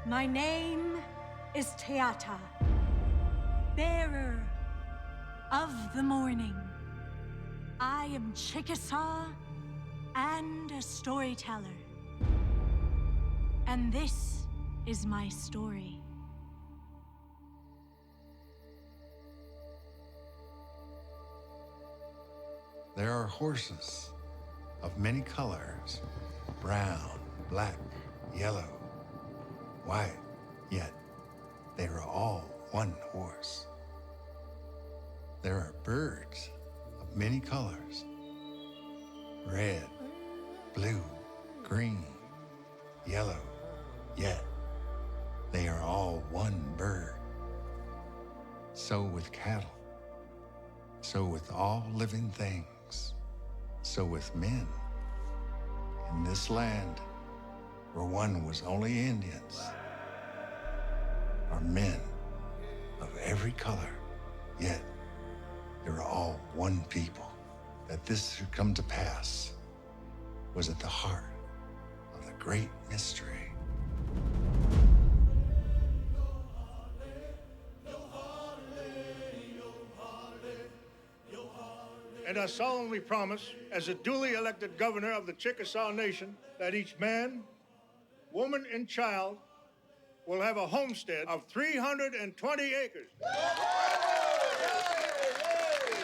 My name is TAY AH-TAH, bearer of the morning. I am Chickasaw and a storyteller. And this is my story. There are horses of many colors, brown, black, yellow, white, yet they are all one horse. There are birds of many colors, red, blue, green, yellow, yet they are all one bird. So with cattle, so with all living things, so with men. In this land where one was only Indians, are men of every color, yet they're all one people. That this should come to pass was at the heart of the great mystery. And I solemnly promise, as a duly elected governor of the Chickasaw Nation, that each man, woman, and child will have a homestead of 320 acres.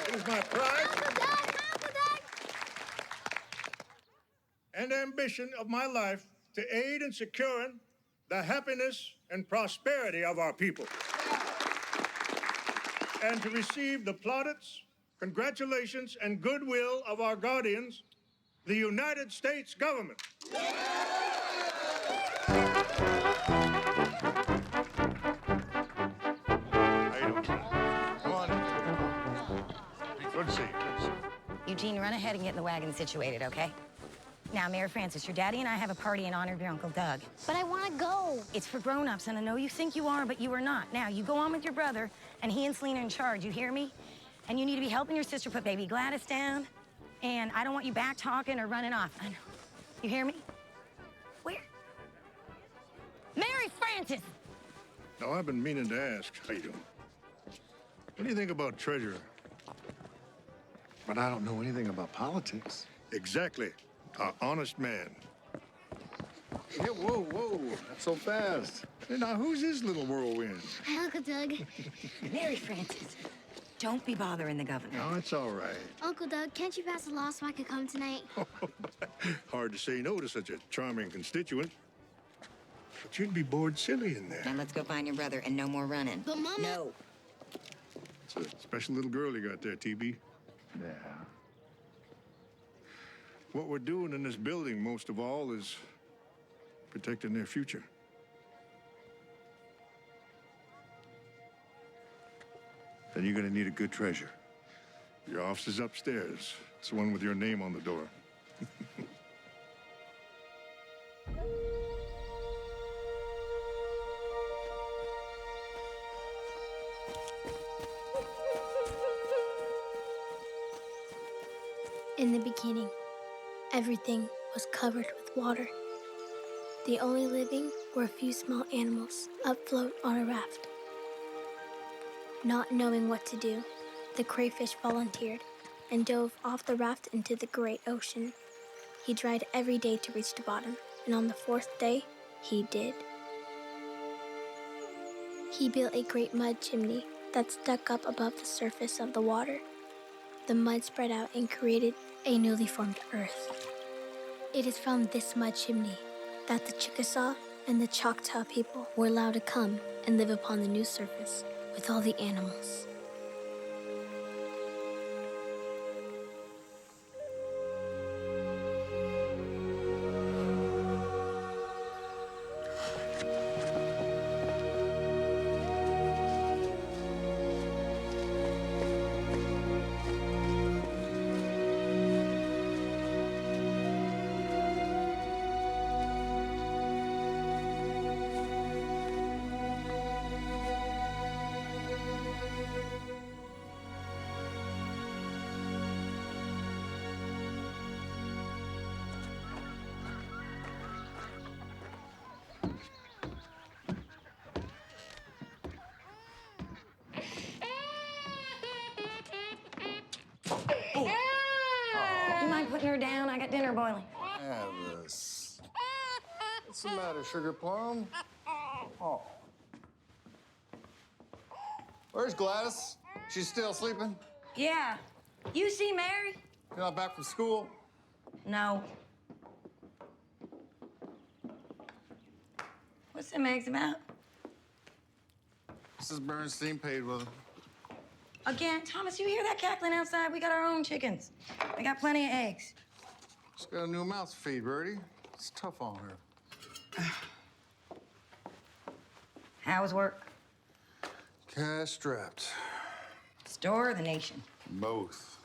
It is my pride and ambition of my life to aid in securing the happiness and prosperity of our people, and to receive the plaudits, congratulations, and goodwill of our guardians, the United States government. How you doing, son? Come on in. Good to see you. Good to see you. Eugene, run ahead and get in the wagon situated, okay? Now, Mayor Francis, your daddy and I have a party in honor of your Uncle Doug. But I want to go. It's for grown-ups, and I know you think you are, but you are not. Now, you go on with your brother, and he and Selena are in charge, you hear me? And you need to be helping your sister put baby Gladys down, and I don't want you back talking or running off. I know. You hear me? Where? Mary Francis! Now, I've been meaning to ask, how you doing? What do you think about treasurer? But I don't know anything about politics. Exactly. An honest man. Yeah, whoa, not so fast. Hey, now, who's this little whirlwind? Hi, Uncle Doug. Mary Francis, don't be bothering the governor. No, it's all right. Uncle Doug, can't you pass a law so I could come tonight? Hard to say no to such a charming constituent. But you'd be bored silly in there. Now let's go find your brother, and no more running. But Mama... No. It's a special little girl you got there, TB. Yeah. What we're doing in this building, most of all, is protecting their future. Then you're gonna need a good treasure. Your office is upstairs. It's the one with your name on the door. In the beginning, everything was covered with water. The only living were a few small animals afloat on a raft. Not knowing what to do, the crayfish volunteered and dove off the raft into the great ocean. He tried every day to reach the bottom, and on the fourth day, he did. He built a great mud chimney that stuck up above the surface of the water. The mud spread out and created a newly formed earth. It is from this mud chimney that the Chickasaw and the Choctaw people were allowed to come and live upon the new surface with all the animals. putting her down. I got dinner boiling. Alice. What's the matter, Sugar Plum? Oh. Where's Gladys? She's still sleeping? Yeah. You see Mary? You're not back from school? No. What's the Megs about? Mrs. Bernstein paid with him. Again, Thomas, you hear that cackling outside? We got our own chickens. We got plenty of eggs. She's got a new mouth to feed, Bertie. It's tough on her. How's work? Cash-strapped. Store or the nation? Both.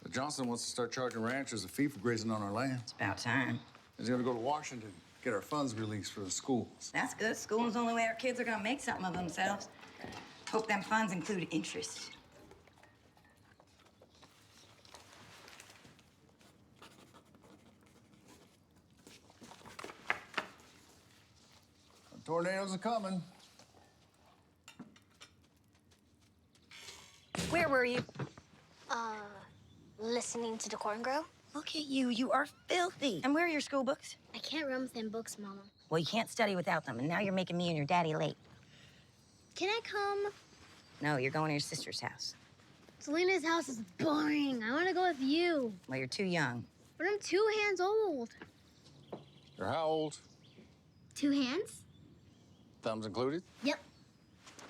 But Johnson wants to start charging ranchers a fee for grazing on our land. It's about time. He's gonna go to Washington, get our funds released for the schools. That's good. School's the only way our kids are gonna make something of themselves. Hope them funds include interest. The tornadoes are coming. Where were you? Listening to the corn grow? Look at you. You are filthy. And where are your school books? I can't run within books, Mama. Well, you can't study without them, and now you're making me and your daddy late. Can I come? No, you're going to your sister's house. Selena's house is boring. I want to go with you. Well, you're too young. But I'm 2 hands old. You're how old? 2 hands? Thumbs included? Yep.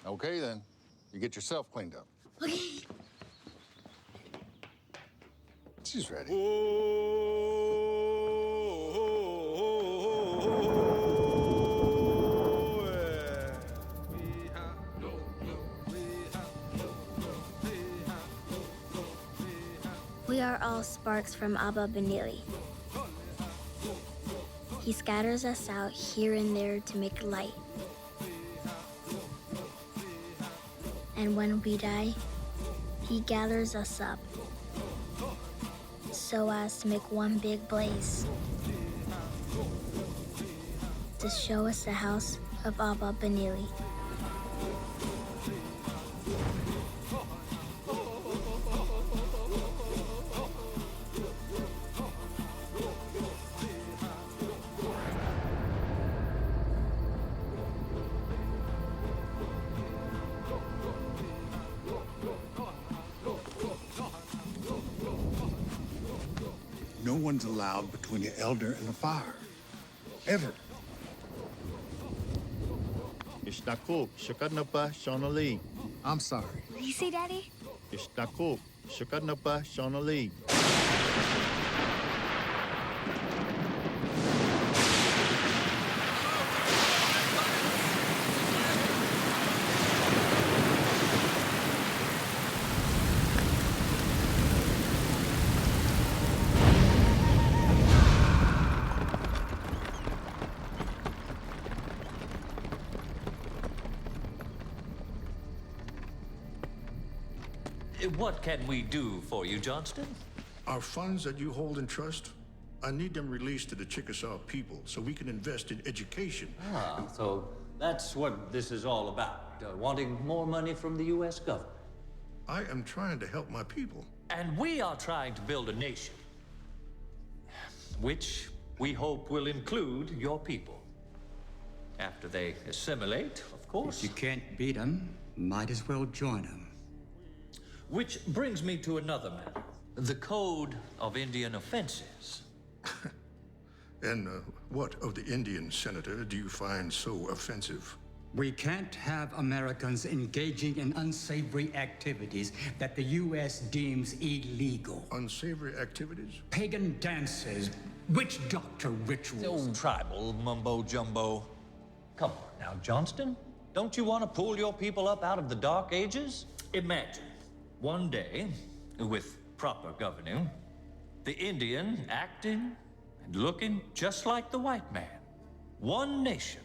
Okay, then. You get yourself cleaned up. Okay. She's ready. We are all sparks from Abba Benili. He scatters us out here and there to make light. And when we die, he gathers us up so as to make one big blaze to show us the house of Abba Benili. No one's allowed between the elder and the fire. Ever. Ishtakuk, Shakadnapa, Shonali. I'm sorry. What do you say, Daddy? Ishtakuk, Shakadnapa, Shonali. What can we do for you, Johnston? Our funds that you hold in trust, I need them released to the Chickasaw people so we can invest in education. Ah, so that's what this is all about, wanting more money from the U.S. government. I am trying to help my people. And we are trying to build a nation, which we hope will include your people. After they assimilate, of course. If you can't beat them, might as well join them. Which brings me to another matter. The Code of Indian Offenses. And what of the Indian, Senator, do you find so offensive? We can't have Americans engaging in unsavory activities that the U.S. deems illegal. Unsavory activities? Pagan dances, witch doctor rituals. The old tribal mumbo-jumbo. Come on now, Johnston. Don't you want to pull your people up out of the Dark Ages? Imagine, one day, with proper governing, the Indian acting and looking just like the white man. One nation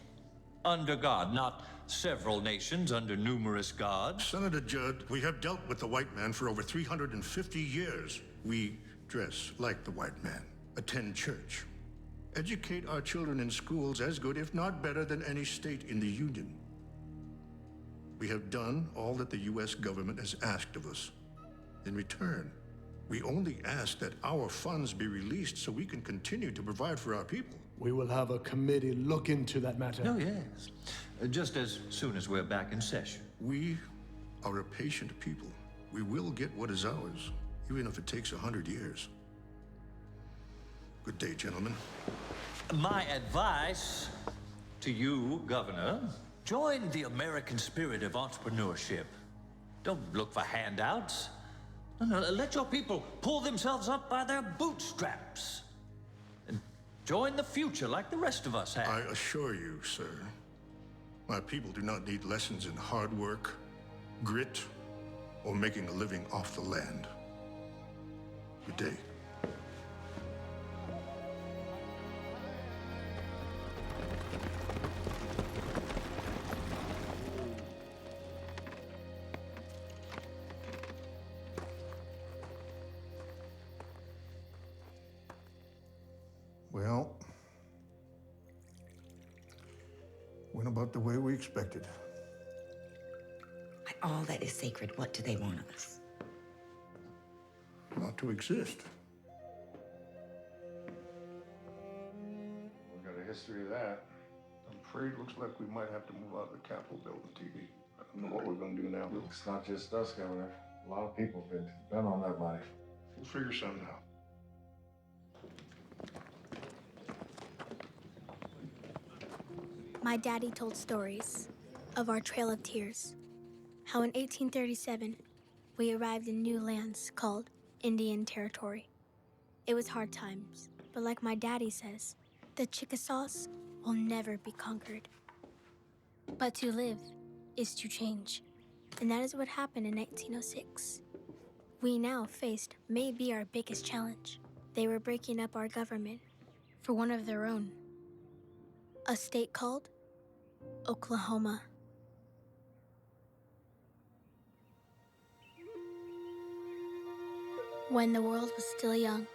under God, not several nations under numerous gods. Senator Judd, we have dealt with the white man for over 350 years. We dress like the white man, attend church, educate our children in schools as good, if not better, than any state in the Union. We have done all that the U.S. government has asked of us. In return, We only ask that our funds be released so we can continue to provide for our people. We will have a committee look into that matter. Oh, yes. Just as soon as we're back in session. We are a patient people. We will get what is ours, even if it takes 100 years. Good day, gentlemen. My advice to you, Governor, join the American spirit of entrepreneurship. Don't look for handouts. No, let your people pull themselves up by their bootstraps. And join the future like the rest of us have. I assure you, sir, my people do not need lessons in hard work, grit, or making a living off the land. Good day. Well, went about the way we expected. By all that is sacred, what do they want of us? Not to exist. We've got a history of that. I'm afraid it looks like we might have to move out of the Capitol building, TV. I don't know what we're gonna do now. It's not just us, Governor. A lot of people have been done on that money. We'll figure something out. My daddy told stories of our Trail of Tears. How in 1837, we arrived in new lands called Indian Territory. It was hard times, but like my daddy says, the Chickasaws will never be conquered. But to live is to change, and that is what happened in 1906. We now faced maybe our biggest challenge. They were breaking up our government for one of their own. A state called Oklahoma. When the world was still young,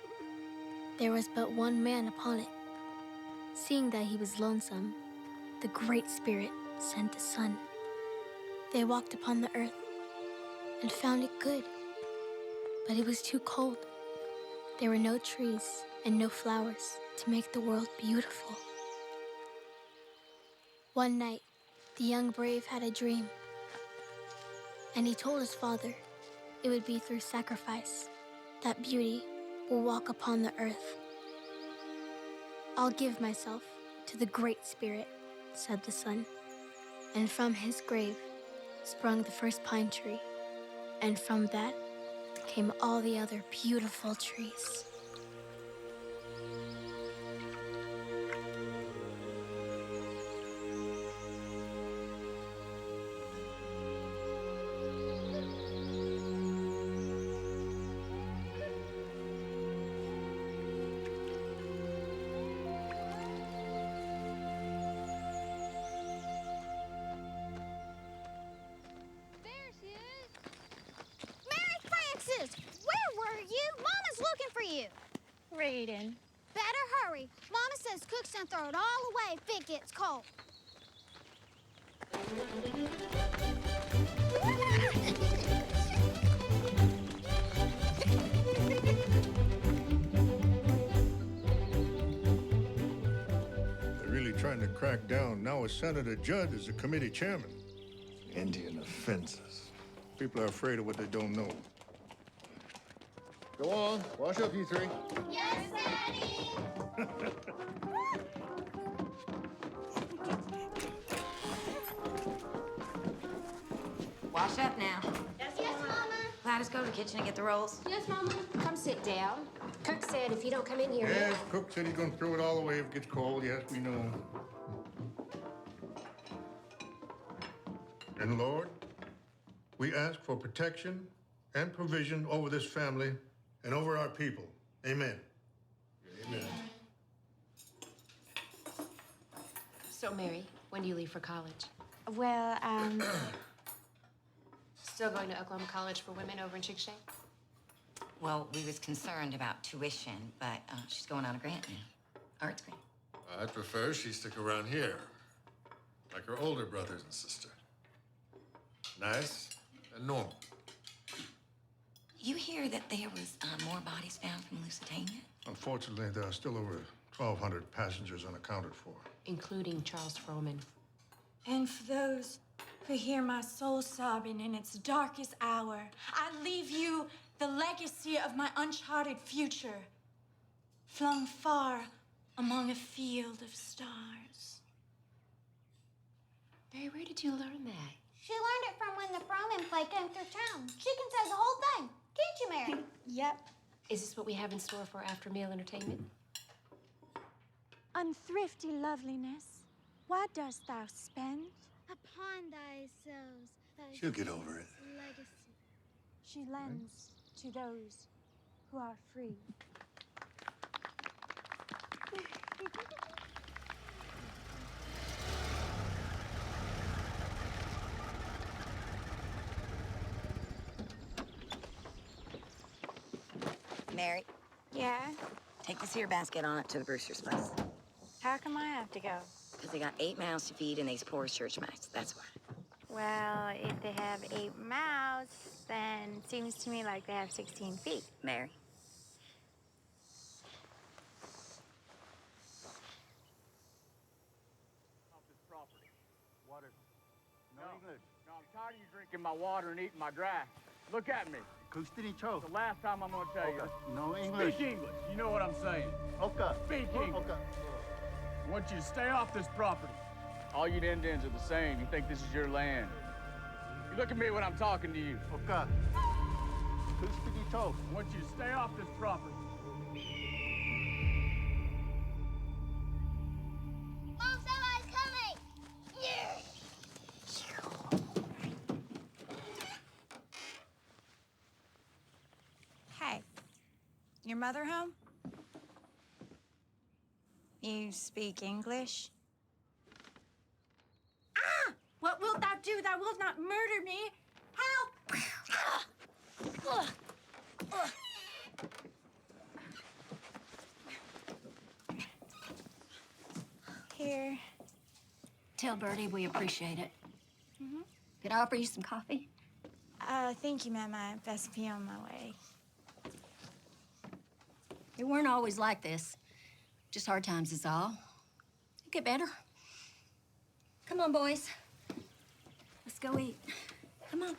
there was but one man upon it. Seeing that he was lonesome, the Great Spirit sent the sun. They walked upon the earth and found it good, but it was too cold. There were no trees and no flowers to make the world beautiful. One night, the young brave had a dream, and he told his father it would be through sacrifice that beauty will walk upon the earth. I'll give myself to the Great Spirit, said the sun, and from his grave sprung the first pine tree, and from that came all the other beautiful trees. Raiden. Better hurry. Mama says cooks and throw it all away if it gets cold. They're really trying to crack down. Now a Senator Judd is the committee chairman. Indian offenses. People are afraid of what they don't know. Go on, wash up, you three. Yes, Daddy! Wash up now. Yes, Mama. Gladys, go to the kitchen and get the rolls. Yes, Mama. Come sit down. Cook said if you don't come in here... Yes, Cook said he's gonna throw it all away if it gets cold. Yes, we know. And Lord, we ask for protection and provision over this family and over our people. Amen. Amen. So, Mary, when do you leave for college? Well, Still going to Oklahoma College for Women over in Chickasha? Well, we was concerned about tuition, but she's going on a grant now. Arts grant. I'd prefer she stick around here, like her older brothers and sister. Nice and normal. You hear that there was more bodies found from Lusitania? Unfortunately, there are still over 1,200 passengers unaccounted for. Including Charles Frohman. And for those who hear my soul sobbing in its darkest hour, I leave you the legacy of my uncharted future, flung far among a field of stars. Barry, where did you learn that? She learned it from when the Frohman play came through town. She can say the whole thing. Can't you, Mary? Yep. Is this what we have in store for after-meal entertainment? Unthrifty loveliness, why dost thou spend? Upon thy souls. She'll get over it. Legacy. She lends to those who are free. Mary, Yeah? take this here basket on up to the Brewster's place. How come I have to go? Because they got 8 mouths to feed and these poor church mice. That's why. Well, if they have 8 mouths, then it seems to me like they have 16 feet. Mary. Water. No English. No, I'm tired of you drinking my water and eating my grass. Look at me. It's the last time I'm gonna tell you. No English. Speak English. You know what I'm saying. Okay. Speak English. Okay. I want you to stay off this property. All you Indians are the same. You think this is your land. You look at me when I'm talking to you. Okay. I want you to stay off this property. Mom, somebody's coming! Yeah! Hey, your mother home? You speak English? Ah! What wilt thou do? Thou wilt not murder me. Help! Here. Tell Bertie we appreciate it. Mm-hmm. Could I offer you some coffee? Thank you, ma'am. I best be on my way. It weren't always like this. Just hard times is all. It'll get better. Come on, boys. Let's go eat. Come on.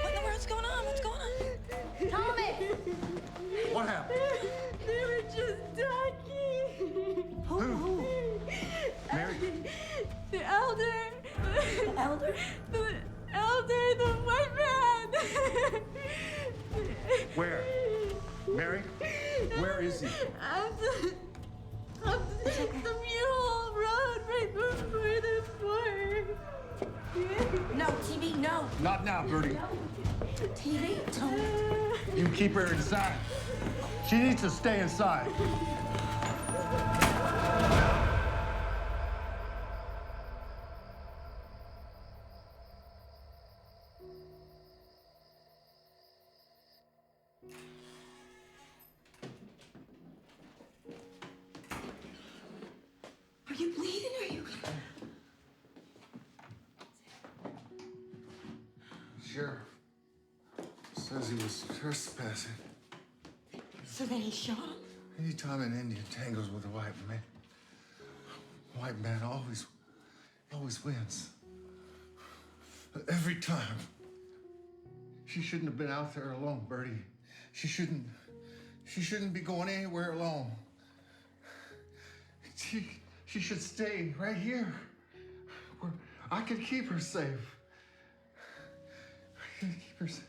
What in the world's going on? What's going on? Thomas! What happened? They were just talking. Who? Mary? The elder. The elder? The elder, the white man. Where? Mary? Where is he? On the mule road right before the fort. No, TV, no. Not now, Bertie. TV, don't. You keep her inside. She needs to stay inside. Are you bleeding? Are you? Sheriff says he was trespassing. So then he shot him? Anytime an Indian tangles with a white man always wins. Every time. She shouldn't have been out there alone, Bertie. She shouldn't be going anywhere alone. She should stay right here, where I can keep her safe. I can keep her safe.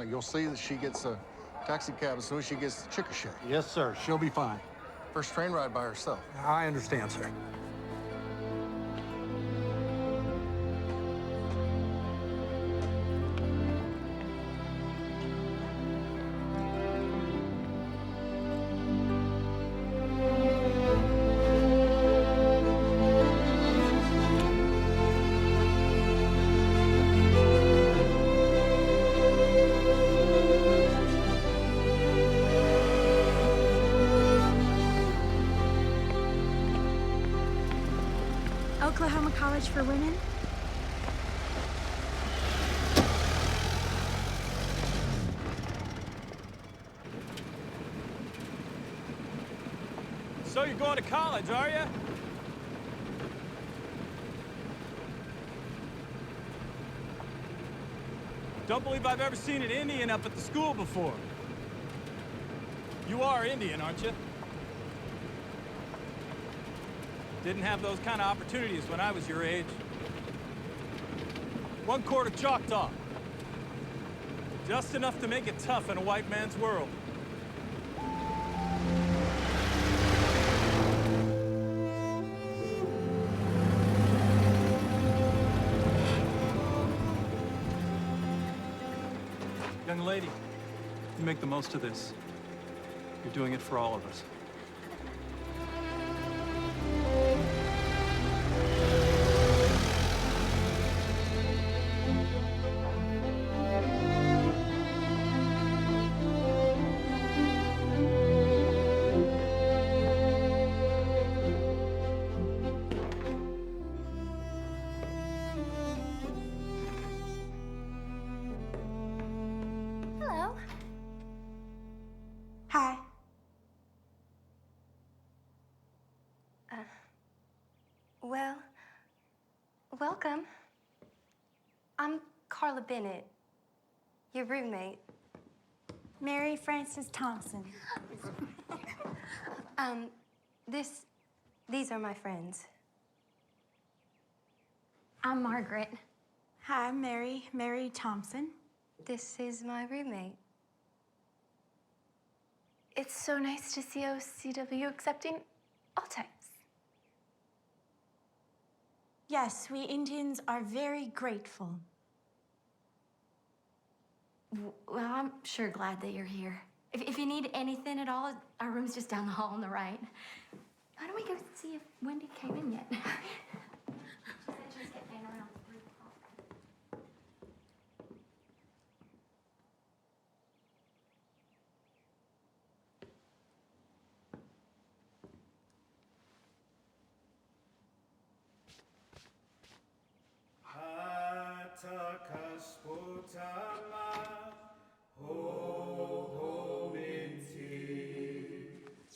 You'll see that she gets a taxi cab as soon as she gets to Chickasha. Yes, sir. She'll be fine. First train ride by herself. I understand, sir. Oklahoma College for Women? So you're going to college, are you? Don't believe I've ever seen an Indian up at the school before. You are Indian, aren't you? Didn't have those kind of opportunities when I was your age. 1 quart of Choctaw. Just enough to make it tough in a white man's world. Young lady, you make the most of this. You're doing it for all of us. Hello. Hi. Well, welcome. I'm Carla Bennett, your roommate. Mary Frances Thompson. These are my friends. I'm Margaret. Hi, Mary Thompson. This is my roommate. It's so nice to see OCW accepting all types. Yes, we Indians are very grateful. Well, I'm sure glad that you're here. If you need anything at all, our room's just down the hall on the right. Why don't we go see if Wendy came in yet? She said she was getting around 3 o'clock.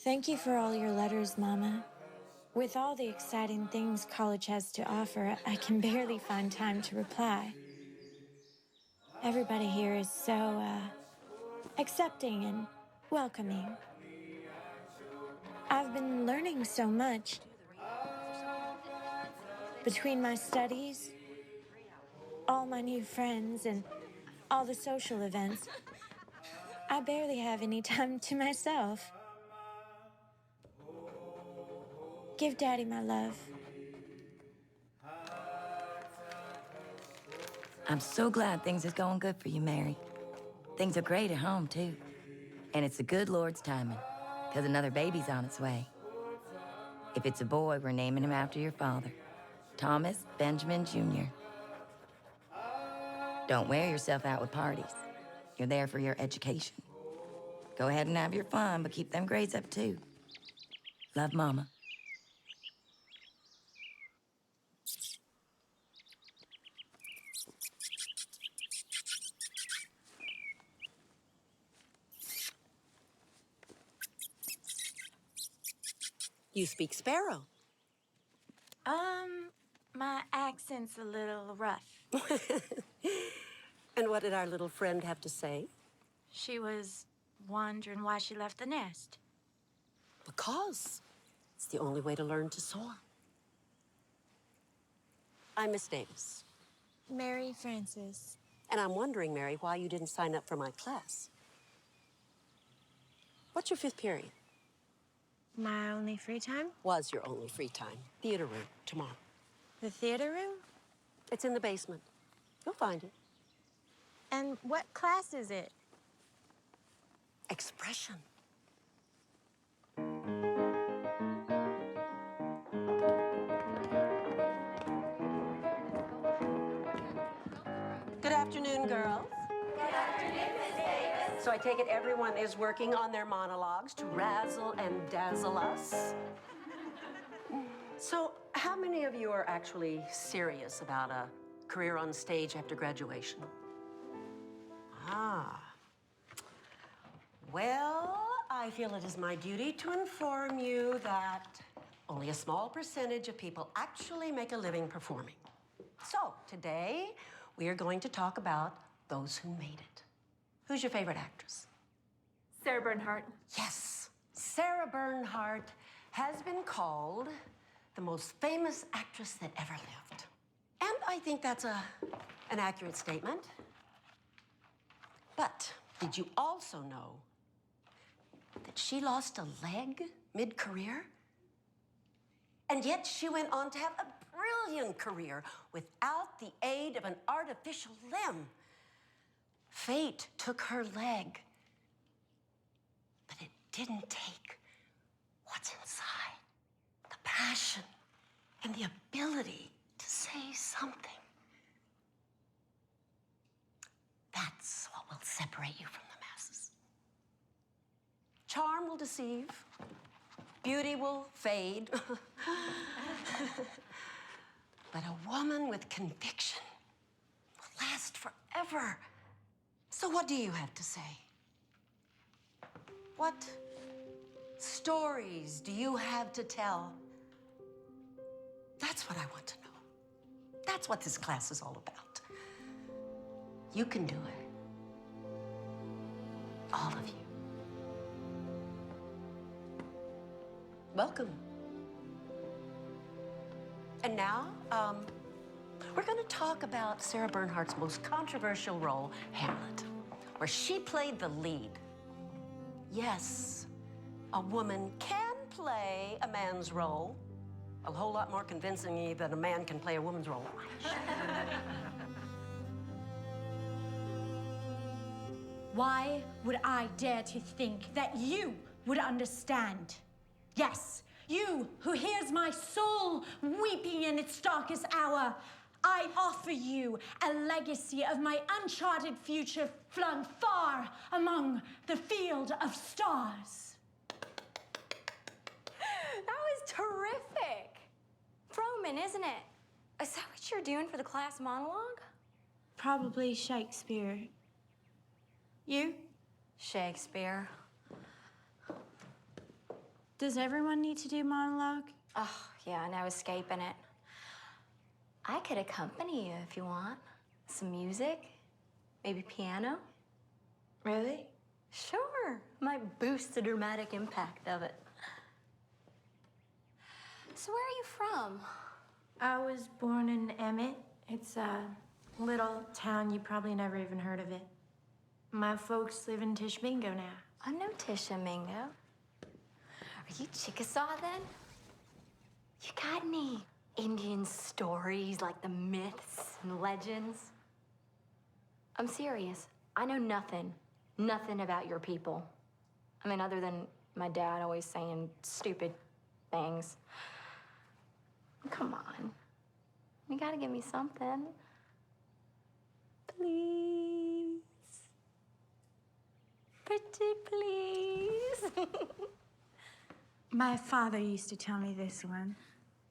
Thank you for all your letters, Mama. With all the exciting things college has to offer, I can barely find time to reply. Everybody here is so, accepting and welcoming. I've been learning so much. Between my studies, all my new friends, and all the social events, I barely have any time to myself. Give Daddy my love. I'm so glad things is going good for you, Mary. Things are great at home, too. And it's the good Lord's timing, because another baby's on its way. If it's a boy, we're naming him after your father, Thomas Benjamin Jr. Don't wear yourself out with parties. You're there for your education. Go ahead and have your fun, but keep them grades up, too. Love, Mama. You speak Sparrow. My accent's a little rough. And what did our little friend have to say? She was wondering why she left the nest. Because it's the only way to learn to soar. I'm Miss Davis. Mary Frances. And I'm wondering, Mary, why you didn't sign up for my class. What's your 5th period? My only free time? Was your only free time. Theater room, tomorrow. The theater room? It's in the basement. You'll find it. And what class is it? Expression. Good afternoon, girls. Good afternoon, Miss Davis. So I take it everyone is working on their monologues to razzle and dazzle us. So how many of you are actually serious about a career on stage after graduation? Well, I feel it is my duty to inform you that only a small percentage of people actually make a living performing. So today, we are going to talk about those who made it. Who's your favorite actress? Sarah Bernhardt. Yes, Sarah Bernhardt has been called the most famous actress that ever lived. And I think that's an accurate statement. But did you also know that she lost a leg mid-career? And yet she went on to have a brilliant career without the aid of an artificial limb. Fate took her leg, but it didn't take what's inside, the passion and the ability to say something. That's what will separate you from the masses. Charm will deceive. Beauty will fade. But a woman with conviction will last forever. So what do you have to say? What stories do you have to tell? That's what I want to know. That's what this class is all about. You can do it. All of you. Welcome. And now, we're going to talk about Sarah Bernhardt's most controversial role, Hamlet, where she played the lead. Yes, a woman can play a man's role a whole lot more convincingly than a man can play a woman's role. Why would I dare to think that you would understand? Yes, you who hears my soul weeping in its darkest hour. I offer you a legacy of my uncharted future flung far among the field of stars. That was terrific. Froman, isn't it? Is that what you're doing for the class monologue? Probably Shakespeare. You? Shakespeare. Does everyone need to do monologue? Oh, yeah, no escaping it. I could accompany you if you want. Some music, maybe piano. Really? Sure. Might boost the dramatic impact of it. So where are you from? I was born in Emmett. It's a little town, you probably never even heard of it. My folks live in Tishmingo now. I know Tishomingo. Are you Chickasaw then? You got any Indian stories like the myths and legends? I'm serious. I know nothing about your people. I mean, other than my dad always saying stupid things. Come on. You gotta give me something. Please. Pretty please. My father used to tell me this one.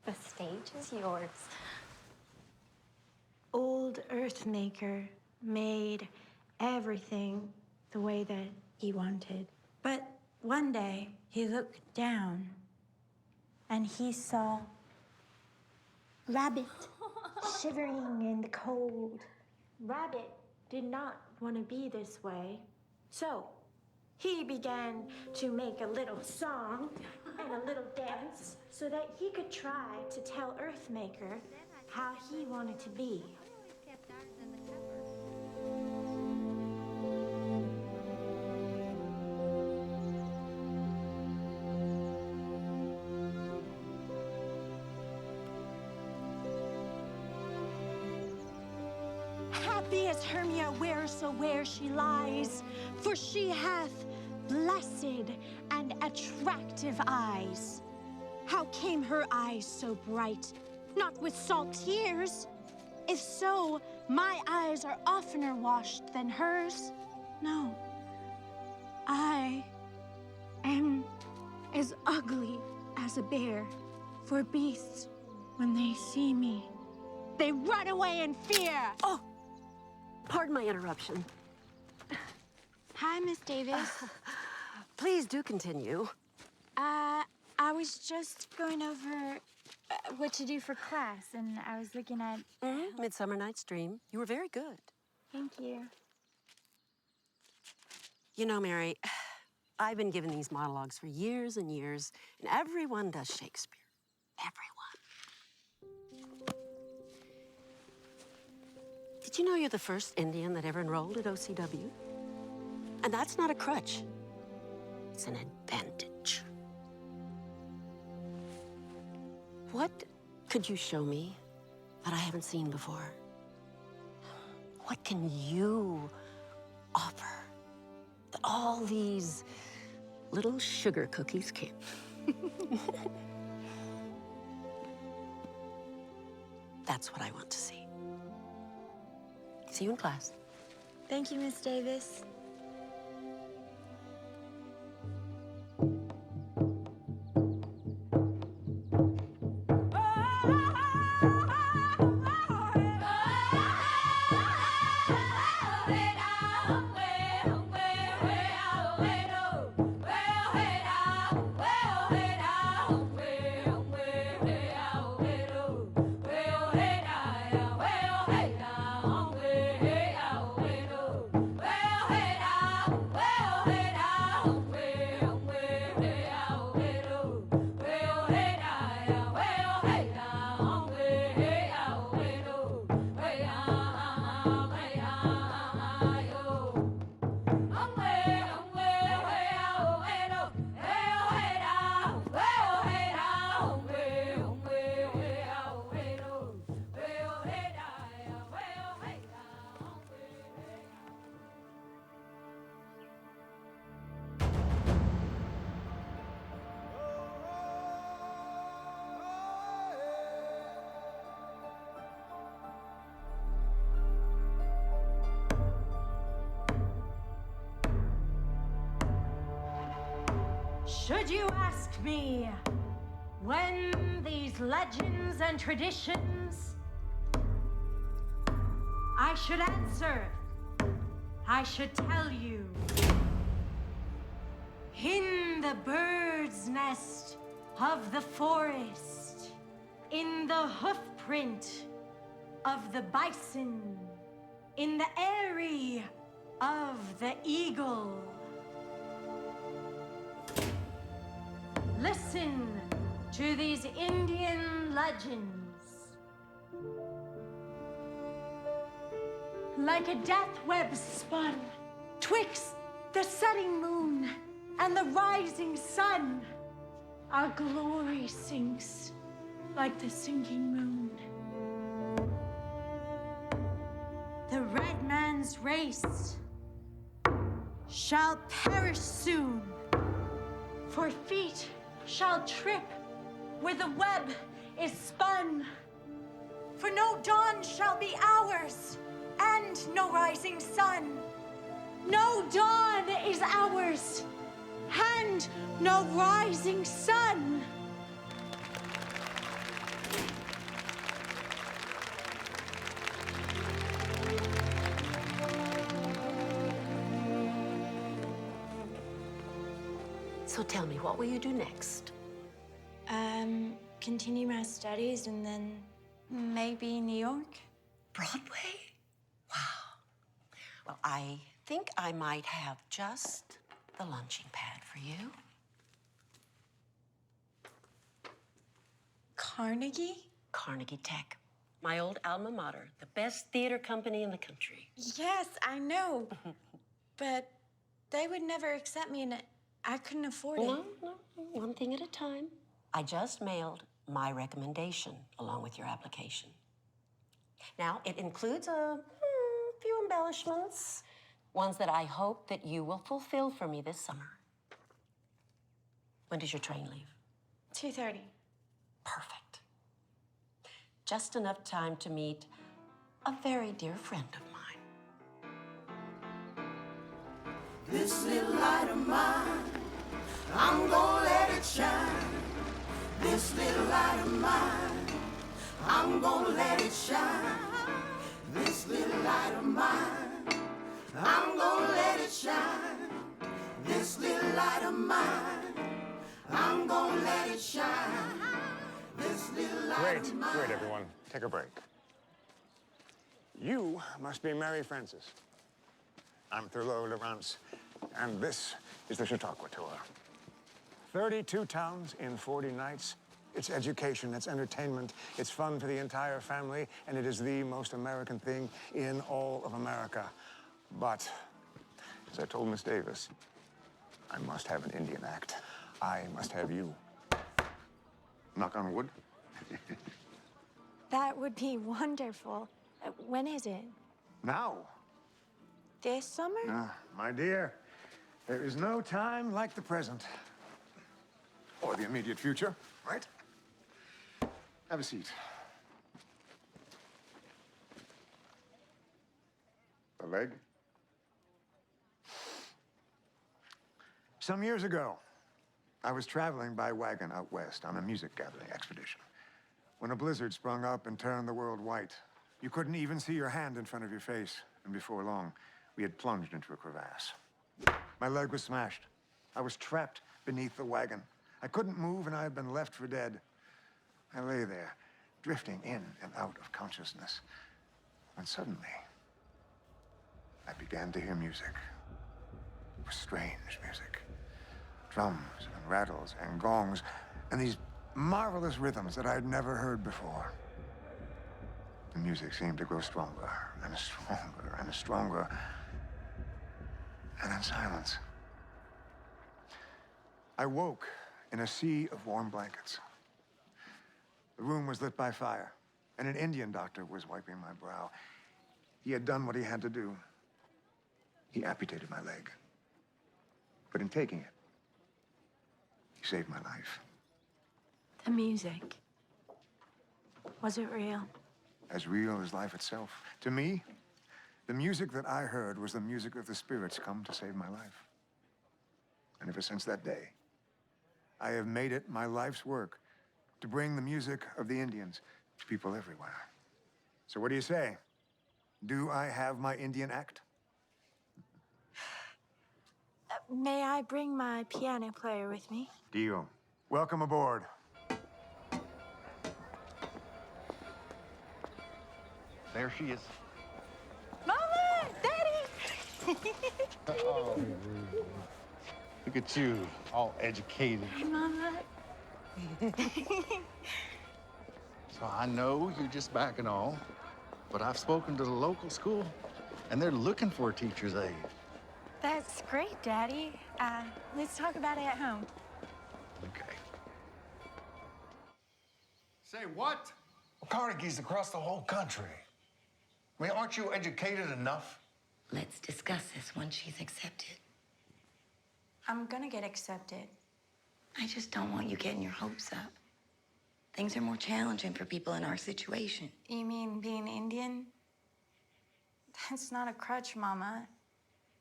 The stage is yours. Old Earthmaker made everything the way that he wanted. But one day, he looked down and he saw Rabbit shivering in the cold. Rabbit did not want to be this way, so he began to make a little song and a little dance so that he could try to tell Earthmaker how he wanted to be. Happy is Hermia wheresoe'er she lies, for she hath blessed and attractive eyes. How came her eyes so bright? Not with salt tears. If so, my eyes are oftener washed than hers. No, I am as ugly as a bear, for beasts, when they see me, they run away in fear. Oh, pardon my interruption. Hi, Miss Davis. Please do continue. I was just going over what to do for class, and I was looking at... Midsummer Night's Dream. You were very good. Thank you. You know, Mary, I've been giving these monologues for years and years, and everyone does Shakespeare. Everyone. Did you know you're the first Indian that ever enrolled at OCW? And that's not a crutch. It's an advantage. What could you show me that I haven't seen before? What can you offer that all these little sugar cookies can't? That's what I want to see. See you in class. Thank you, Miss Davis. Should you ask me when these legends and traditions, I should answer, I should tell you. In the bird's nest of the forest, in the hoofprint of the bison, in the eyrie of the eagle. Listen to these Indian legends. Like a death web spun twixt the setting moon and the rising sun, our glory sinks like the sinking moon. The red man's race shall perish soon, for feet shall trip where the web is spun. For no dawn shall be ours, and no rising sun. No dawn is ours, and no rising sun. So tell me, what will you do next? continue my studies and then maybe New York. Broadway? Wow. Well, I think I might have just the launching pad for you. Carnegie? Carnegie Tech. My old alma mater, the best theater company in the country. Yes, I know. But they would never accept me and I couldn't afford it. No, one thing at a time. I just mailed my recommendation along with your application. Now, it includes a few embellishments, ones that I hope that you will fulfill for me this summer. When does your train leave? 2:30. Perfect. Just enough time to meet a very dear friend of mine. This little light of mine, I'm gonna let it shine. This little light of mine, I'm gonna let it shine. This little light of mine, I'm gonna let it shine. This little light of mine, I'm gonna let it shine. This little light of mine. Wait, everyone. Take a break. You must be Mary Frances. I'm Thurlow Lawrence, and this is the Chautauqua Tour. 32 towns in 40 nights. It's education, it's entertainment, it's fun for the entire family, and it is the most American thing in all of America. But, as I told Miss Davis, I must have an Indian act. I must have you. Knock on wood. That would be wonderful. When is it? Now. This summer? My dear, there is no time like the present. Or the immediate future, right? Have a seat. The leg? Some years ago, I was traveling by wagon out west on a music gathering expedition when a blizzard sprung up and turned the world white. You couldn't even see your hand in front of your face, and before long, we had plunged into a crevasse. My leg was smashed. I was trapped beneath the wagon. I couldn't move, and I had been left for dead. I lay there, drifting in and out of consciousness, when suddenly, I began to hear music. It was strange music. Drums and rattles and gongs, and these marvelous rhythms that I had never heard before. The music seemed to grow stronger and stronger and stronger, and then silence. I woke in a sea of warm blankets. The room was lit by fire, and an Indian doctor was wiping my brow. He had done what he had to do. He amputated my leg. But in taking it, he saved my life. The music. Was it real? As real as life itself. To me, the music that I heard was the music of the spirits come to save my life. And ever since that day, I have made it my life's work to bring the music of the Indians to people everywhere. So what do you say? Do I have my Indian act? May I bring my piano player with me? Deal. Welcome aboard. There she is. Mama! Daddy! Oh, look at you, all educated. Hey, Mama. So I know you're just back and all, but I've spoken to the local school, and they're looking for a teacher's aide. That's great, Daddy. Let's talk about it at home. Okay. Say what? Carnegie's across the whole country. I mean, aren't you educated enough? Let's discuss this once she's accepted. I'm gonna get accepted. I just don't want you getting your hopes up. Things are more challenging for people in our situation. You mean being Indian? That's not a crutch, Mama.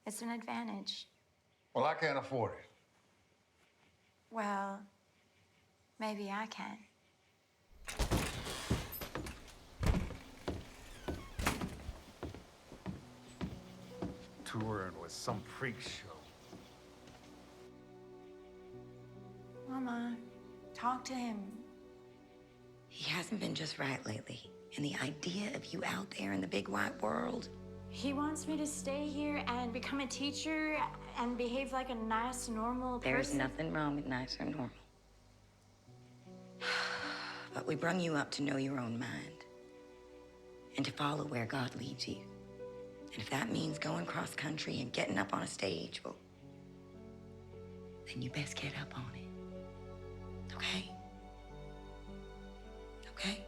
It's an advantage. Well, I can't afford it. Well, maybe I can. Touring with some freak show. Mama, talk to him. hasn't been just right lately. And the idea of you out there in the big wide world. He wants me to stay here and become a teacher and behave like a nice, normal person. There's nothing wrong with nice or normal. But we brung you up to know your own mind and to follow where God leads you. And if that means going cross country and getting up on a stage, well, then you best get up on it. Okay? Okay?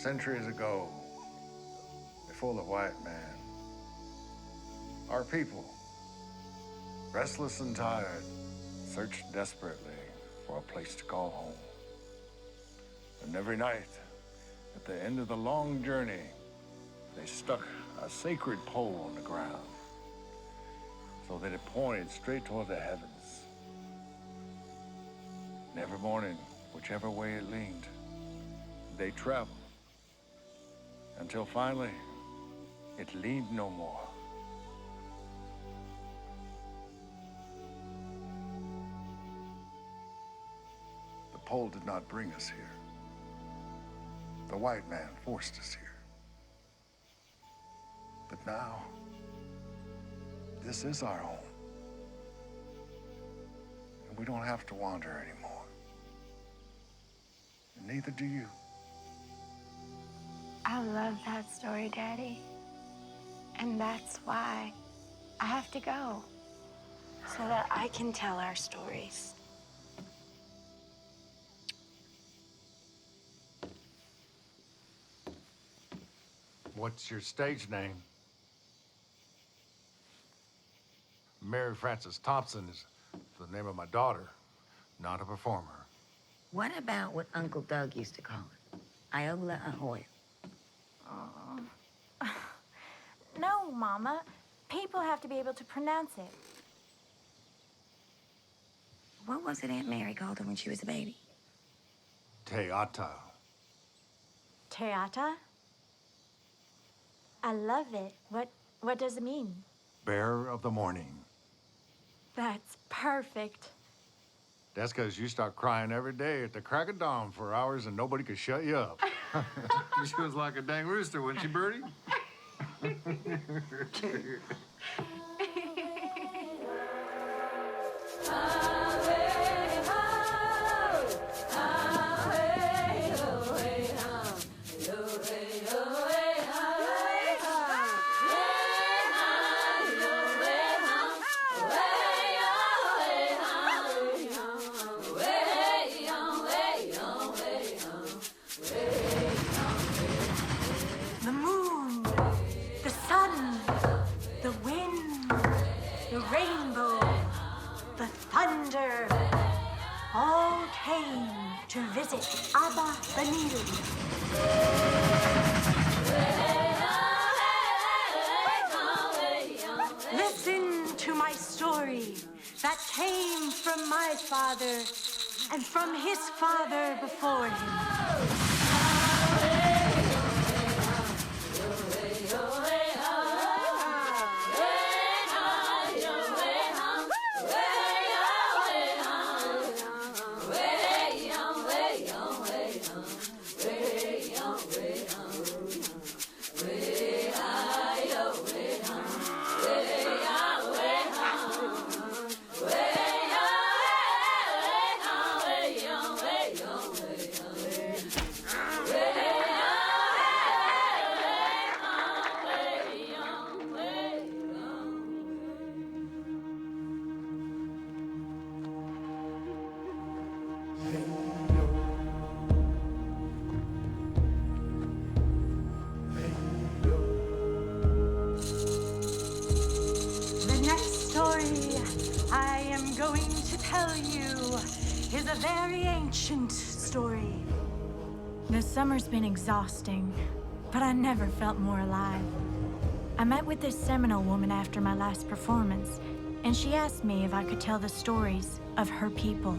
Centuries ago, before the white man, our people, restless and tired, searched desperately for a place to call home. And every night, at the end of the long journey, they stuck a sacred pole on the ground so that it pointed straight toward the heavens. And every morning, whichever way it leaned, they traveled until finally it leaned no more. The pole did not bring us here. The white man forced us here. But now, this is our home. And we don't have to wander anymore. And neither do you. I love that story, Daddy. And that's why I have to go, so that I can tell our stories. What's your stage name? Mary Frances Thompson is the name of my daughter, not a performer. What about what Uncle Doug used to call it? Iola Ahoy. No, Mama. People have to be able to pronounce it. What was it Aunt Mary called her when she was a baby? TAY AH-TAH. TAY AH-TAH? I love it. What does it mean? Bearer of the morning. That's perfect. That's because you start crying every day at the crack of dawn for hours and nobody could shut you up. She was like a dang rooster, wasn't she, Birdie? The moon, the sun, the wind, the rainbow, the thunder, all came to visit Abba Benil. Listen to my story that came from my father and from his father before him. Is a very ancient story. The summer's been exhausting, but I never felt more alive. I met with this Seminole woman after my last performance, and she asked me if I could tell the stories of her people.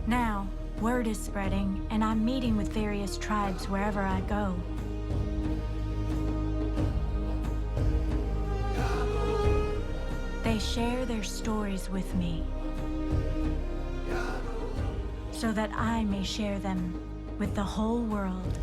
Now, word is spreading, and I'm meeting with various tribes wherever I go. They share their stories with me, so that I may share them with the whole world.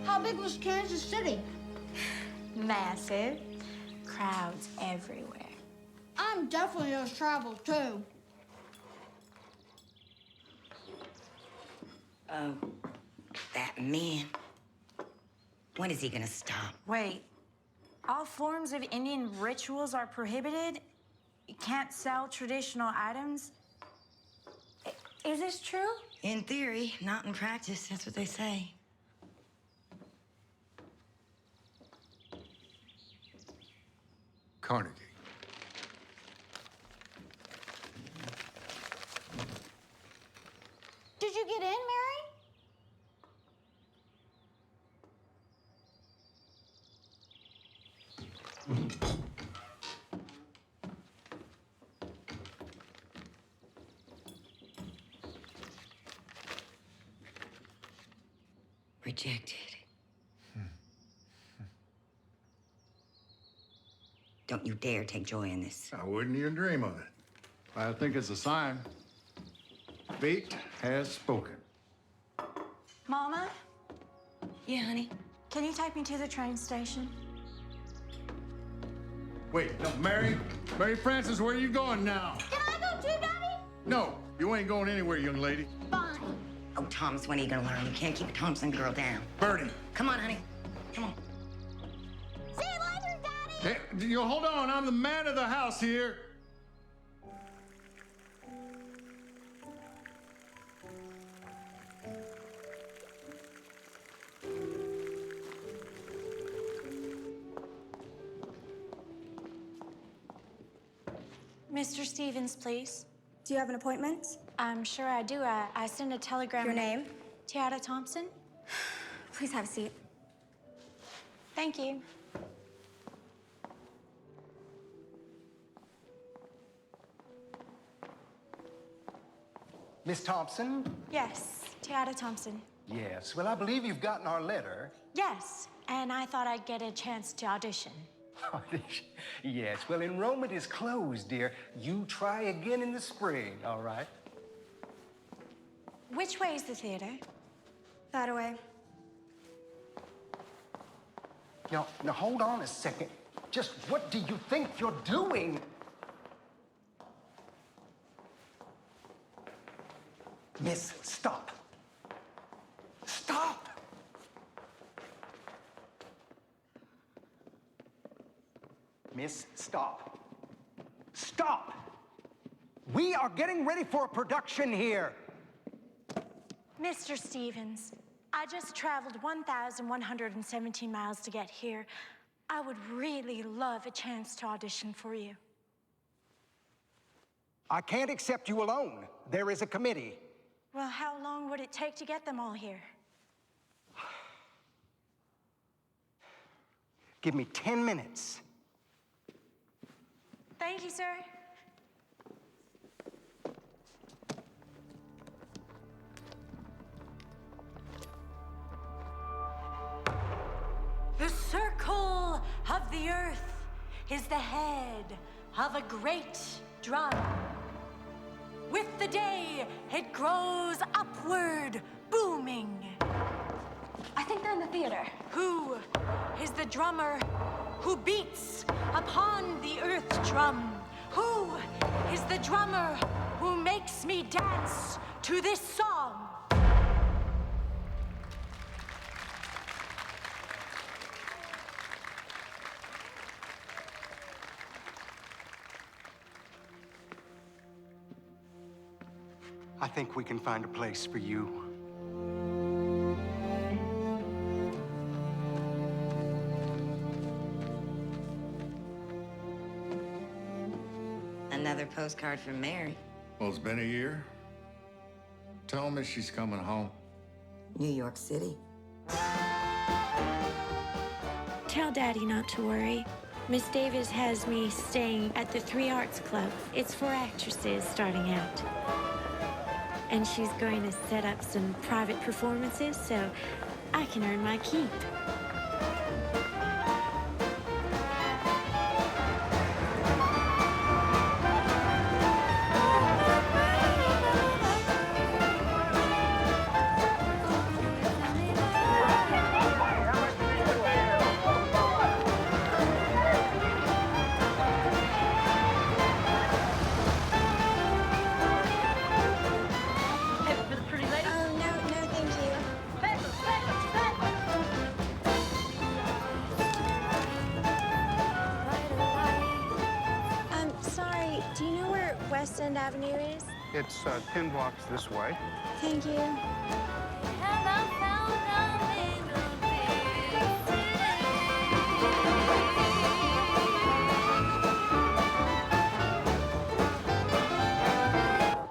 How big was Kansas City? Massive. Crowds everywhere. I'm definitely gonna travel too. Oh, that man. When is he gonna stop? Wait, all forms of Indian rituals are prohibited? You can't sell traditional items? Is this true? In theory, not in practice. That's what they say. Carnegie. Did you get in, Mary? Rejected. Don't you dare take joy in this. I wouldn't even dream of it. I think it's a sign. Fate has spoken. Mama? Yeah, honey? Can you take me to the train station? Wait, no, Mary Frances, where are you going now? Can I go too, Daddy? No, you ain't going anywhere, young lady. Fine. Oh, Thomas, when are you gonna learn? You can't keep a Thompson girl down. Bertie. Come on, honey. Come on. See you later, Daddy. Hey, you hold on, I'm the man of the house here. Mr. Stevens, please. Do you have an appointment? I'm sure I do. I sent a telegram. Your name? TAY AH-TAH Thompson. Please have a seat. Thank you. Miss Thompson? Yes, TAY AH-TAH Thompson. Yes. Well, I believe you've gotten our letter. Yes, and I thought I'd get a chance to audition. Yes. Well, enrollment is closed, dear. You try again in the spring, all right? Which way is the theater? That away. Now, hold on a second. Just what do you think you're doing? Miss, stop. Stop! Miss, stop. Stop! We are getting ready for a production here. Mr. Stevens, I just traveled 1,117 miles to get here. I would really love a chance to audition for you. I can't accept you alone. There is a committee. Well, how long would it take to get them all here? Give me 10 minutes. Thank you, sir. The circle of the earth is the head of a great drum. With the day, it grows upward, booming. I think they're in the theater. Who is the drummer who beats upon the earth drum? Who is the drummer who makes me dance to this song. I think we can find a place for you. Another postcard from Mary. Well, it's been a year. Tell me she's coming home. New York City. Tell Daddy not to worry. Miss Davis has me staying at the 3 Arts Club. It's for actresses starting out. And she's going to set up some private performances so I can earn my keep. Avenue is? It's 10 blocks this way. Thank you.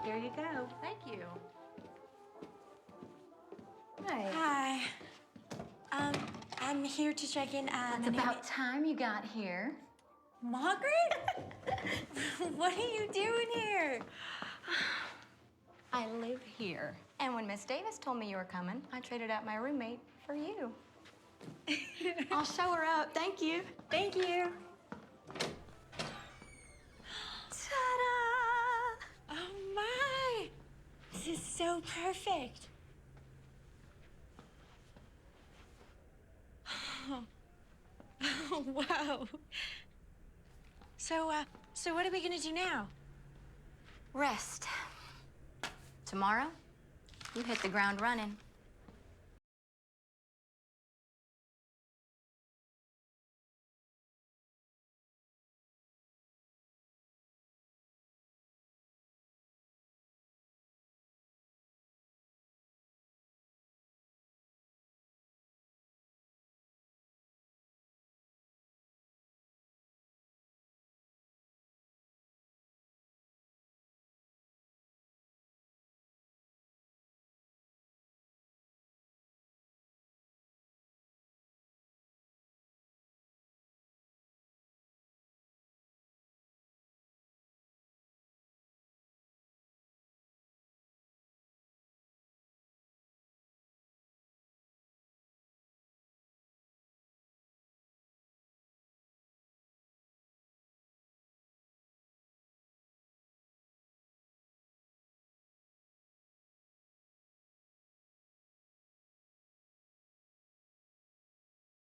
Here you go. Thank you. Hi. I'm here to check in at... It's about time you got here. Margaret? What are you doing here? I live here. And when Miss Davis told me you were coming, I traded out my roommate for you. I'll show her up. Thank you. Thank you. Ta-da! Oh, my. This is so perfect. Oh, wow. So what are we gonna do now? Rest. Tomorrow, you hit the ground running.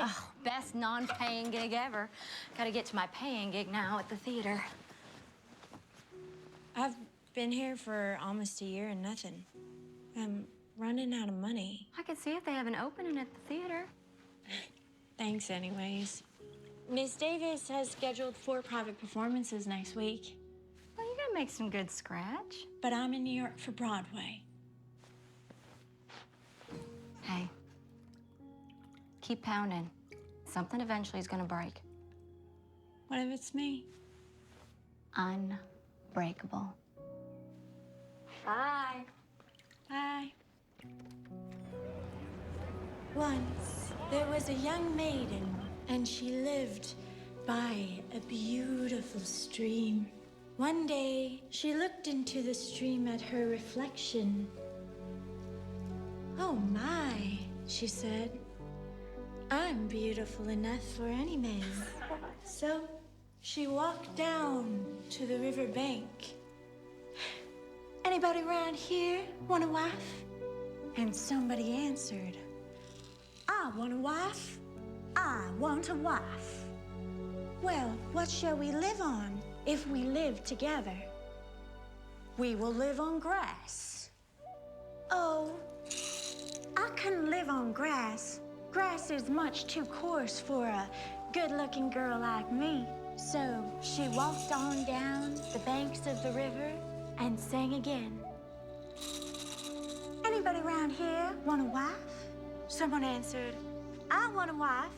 Oh, best non-paying gig ever. Gotta get to my paying gig now at the theater. I've been here for almost a year and nothing. I'm running out of money. I could see if they have an opening at the theater. Thanks anyways. Miss Davis has scheduled 4 private performances next week. Well, you're gonna make some good scratch. But I'm in New York for Broadway. Hey, keep pounding. Something eventually is gonna break. What if it's me? Unbreakable. Bye. Bye. Once, there was a young maiden, and she lived by a beautiful stream. One day, she looked into the stream at her reflection. Oh my, she said. I'm beautiful enough for any man. So, she walked down to the river bank. Anybody around here want a wife? And somebody answered, I want a wife. I want a wife. Well, what shall we live on if we live together? We will live on grass. Oh, I couldn't live on grass. Grass is much too coarse for a good-looking girl like me. So she walked on down the banks of the river and sang again. Anybody around here want a wife? Someone answered, I want a wife.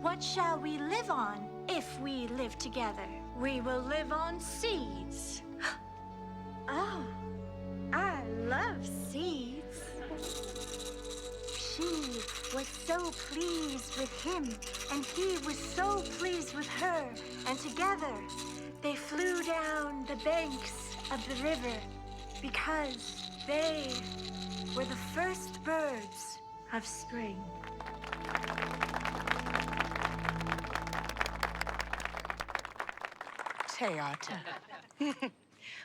What shall we live on if we live together? We will live on seeds. Oh, I love seeds. She was so pleased with him, and he was so pleased with her, and together they flew down the banks of the river because they were the first birds of spring. TAY Ah-TAH.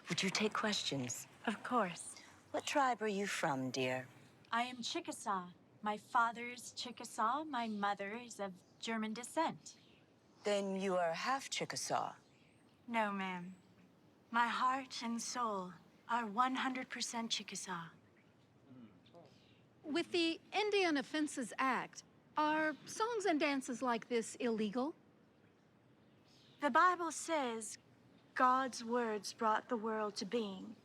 Would you take questions? Of course. What tribe are you from, dear? I am Chickasaw. My father is Chickasaw. My mother is of German descent. Then you are half Chickasaw. No, ma'am. My heart and soul are 100% Chickasaw. With the Indian Offenses Act, are songs and dances like this illegal? The Bible says God's words brought the world to being.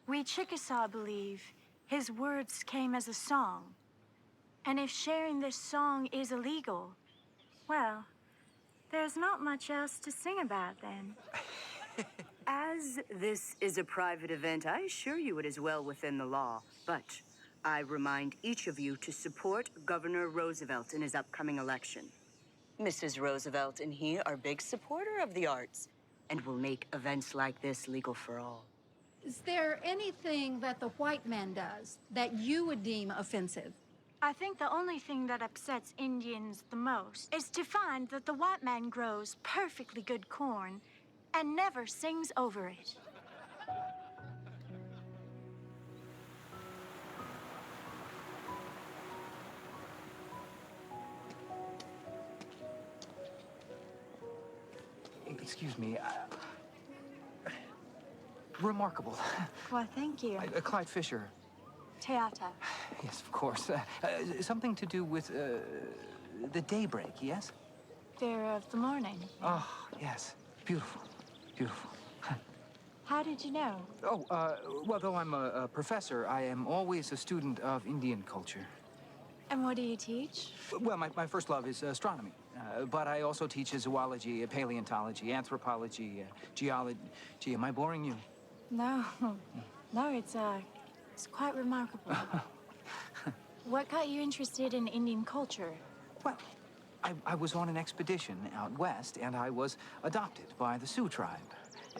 We Chickasaw believe his words came as a song. And if sharing this song is illegal, well, there's not much else to sing about then. As this is a private event, I assure you it is well within the law. But I remind each of you to support Governor Roosevelt in his upcoming election. Mrs. Roosevelt and he are big supporter of the arts and will make events like this legal for all. Is there anything that the white man does that you would deem offensive? I think the only thing that upsets Indians the most is to find that the white man grows perfectly good corn and never sings over it. Excuse me. Remarkable. Well, thank you. Clyde Fisher. TAY Ah-TAH. Yes, of course. Something to do with the daybreak, yes? Fair of the morning. Oh, yes. Beautiful. Beautiful. How did you know? Oh, well, though I'm a professor, I am always a student of Indian culture. And what do you teach? Well, my first love is astronomy. But I also teach zoology, paleontology, anthropology, geology. Gee, am I boring you? No. No, it's quite remarkable. What got you interested in Indian culture? Well, I was on an expedition out west, and I was adopted by the Sioux tribe.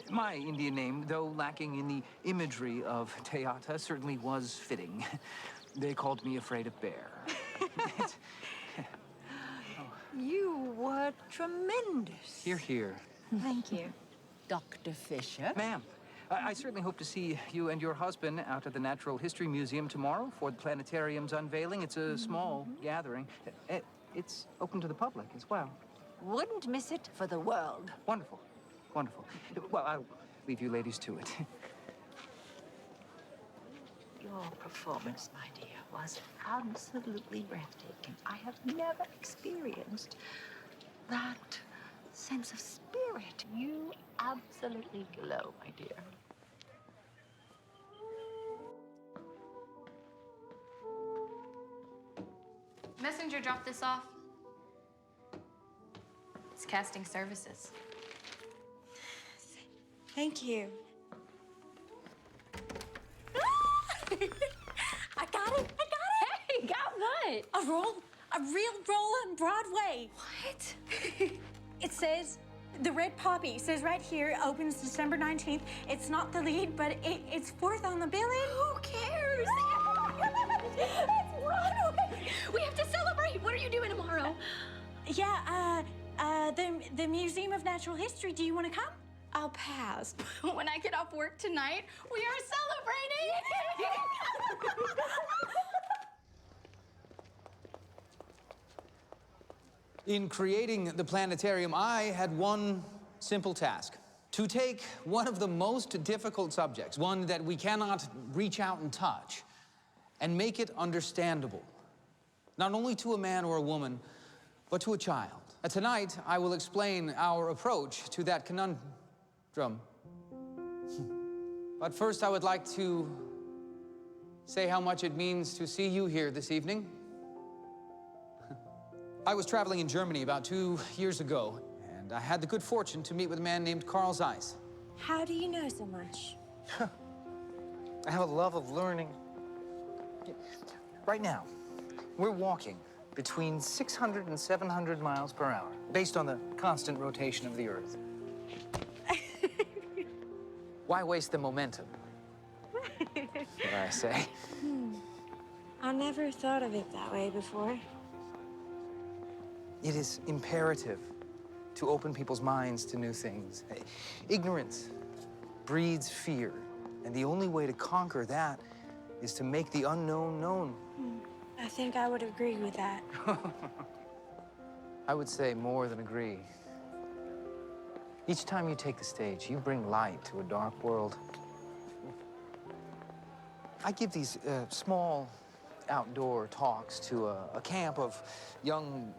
My Indian name, though lacking in the imagery of TAY Ah-TAH, certainly was fitting. They called me Afraid of Bear. You were tremendous. Hear, hear. Thank you. Dr. Fisher? Ma'am, I certainly hope to see you and your husband out at the Natural History Museum tomorrow for the planetarium's unveiling. It's a small gathering. It's open to the public as well. Wouldn't miss it for the world. Wonderful. Wonderful. Well, I'll leave you ladies to it. Your performance, my dear, was absolutely breathtaking. I have never experienced that sense of spirit. You absolutely glow, my dear. Messenger dropped this off. It's casting services. Thank you. I got it! Hey, got what? A real role on Broadway. What? It says, the Red Poppy says right here, opens December 19th. It's not the lead, but it's fourth on the billing. Who cares? It's Broadway. We have to celebrate. What are you doing tomorrow? Yeah, the Museum of Natural History. Do you want to come? I'll pass. When I get off work tonight, we are celebrating. In creating the planetarium, I had one simple task: To take one of the most difficult subjects, one that we cannot reach out and touch, and make it understandable, not only to a man or a woman, but to a child. Tonight, I will explain our approach to that conundrum. But first, I would like to say how much it means to see you here this evening. I was traveling in Germany about 2 years ago, and I had the good fortune to meet with a man named Carl Zeiss. How do you know so much? I have a love of learning. Right now, we're walking between 600 and 700 miles per hour, based on the constant rotation of the Earth. Why waste the momentum? What I say. I never thought of it that way before. It is imperative to open people's minds to new things. Ignorance breeds fear, and the only way to conquer that is to make the unknown known. I think I would agree with that. I would say more than agree. Each time you take the stage, you bring light to a dark world. I give these small outdoor talks to a camp of young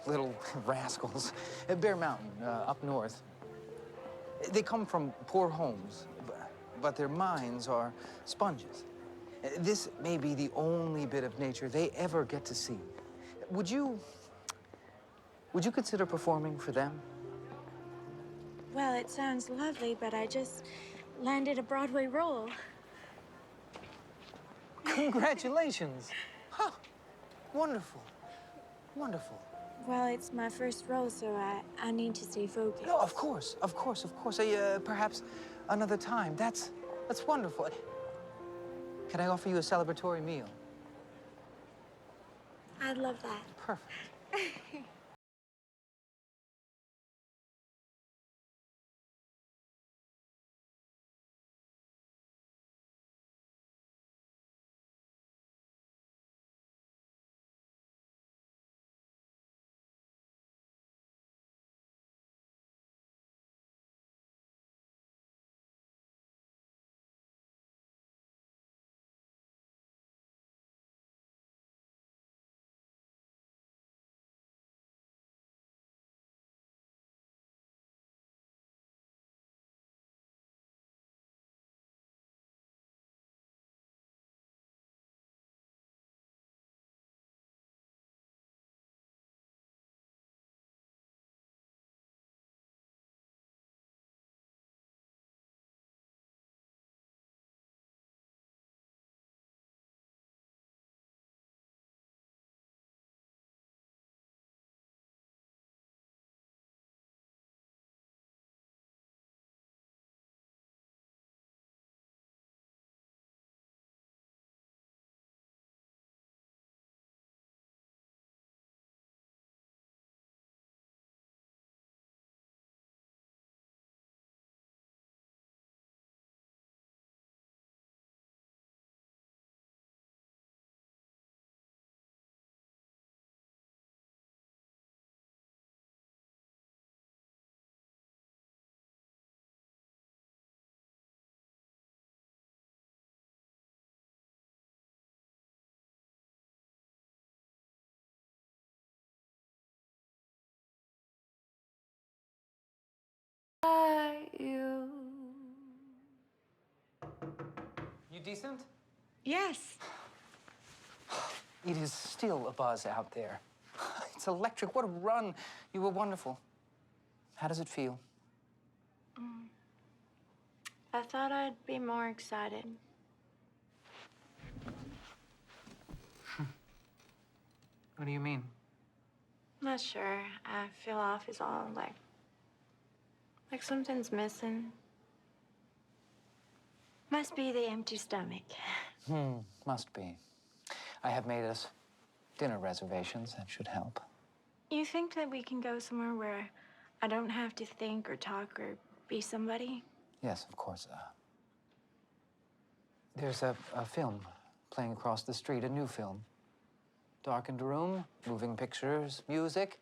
little rascals at Bear Mountain, up north. They come from poor homes, but their minds are sponges. This may be the only bit of nature they ever get to see. Would you consider performing for them? Well, it sounds lovely, but I just landed a Broadway role. Congratulations. Huh. Wonderful. Wonderful. Well, it's my first role, so I need to stay focused. No, of course. Perhaps another time. That's wonderful. Can I offer you a celebratory meal? I'd love that. Perfect. You decent? Yes. It is still a buzz out there. It's electric. What a run. You were wonderful. How does it feel? I thought I'd be more excited. What do you mean? Not sure. I feel off is all, like something's missing. Must be the empty stomach. Must be. I have made us dinner reservations. That should help. You think that we can go somewhere where I don't have to think or talk or be somebody? Yes, of course. There's a film playing across the street, a new film. Darkened room, moving pictures, music,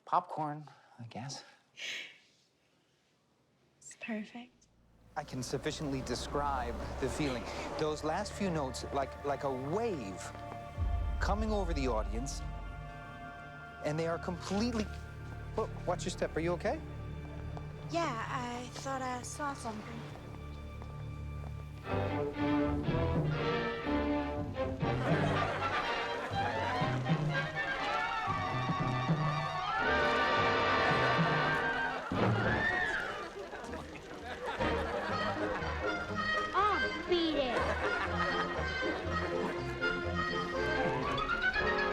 popcorn, I guess. perfect. I can sufficiently describe the feeling. Those last few notes, like a wave coming over the audience, and they are completely... Oh, watch your step. Are you okay? Yeah, I thought I saw something. Oh, beat it.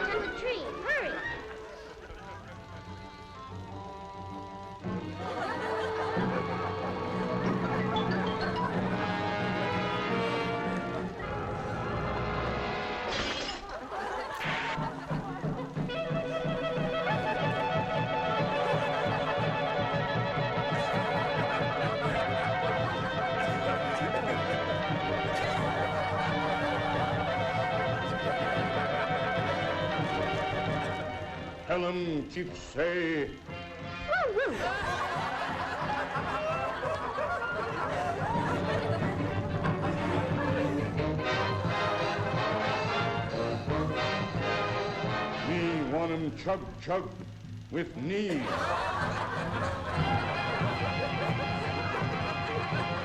To the tree, hurry. Tell 'em, Chief say. We want 'em chug with knees.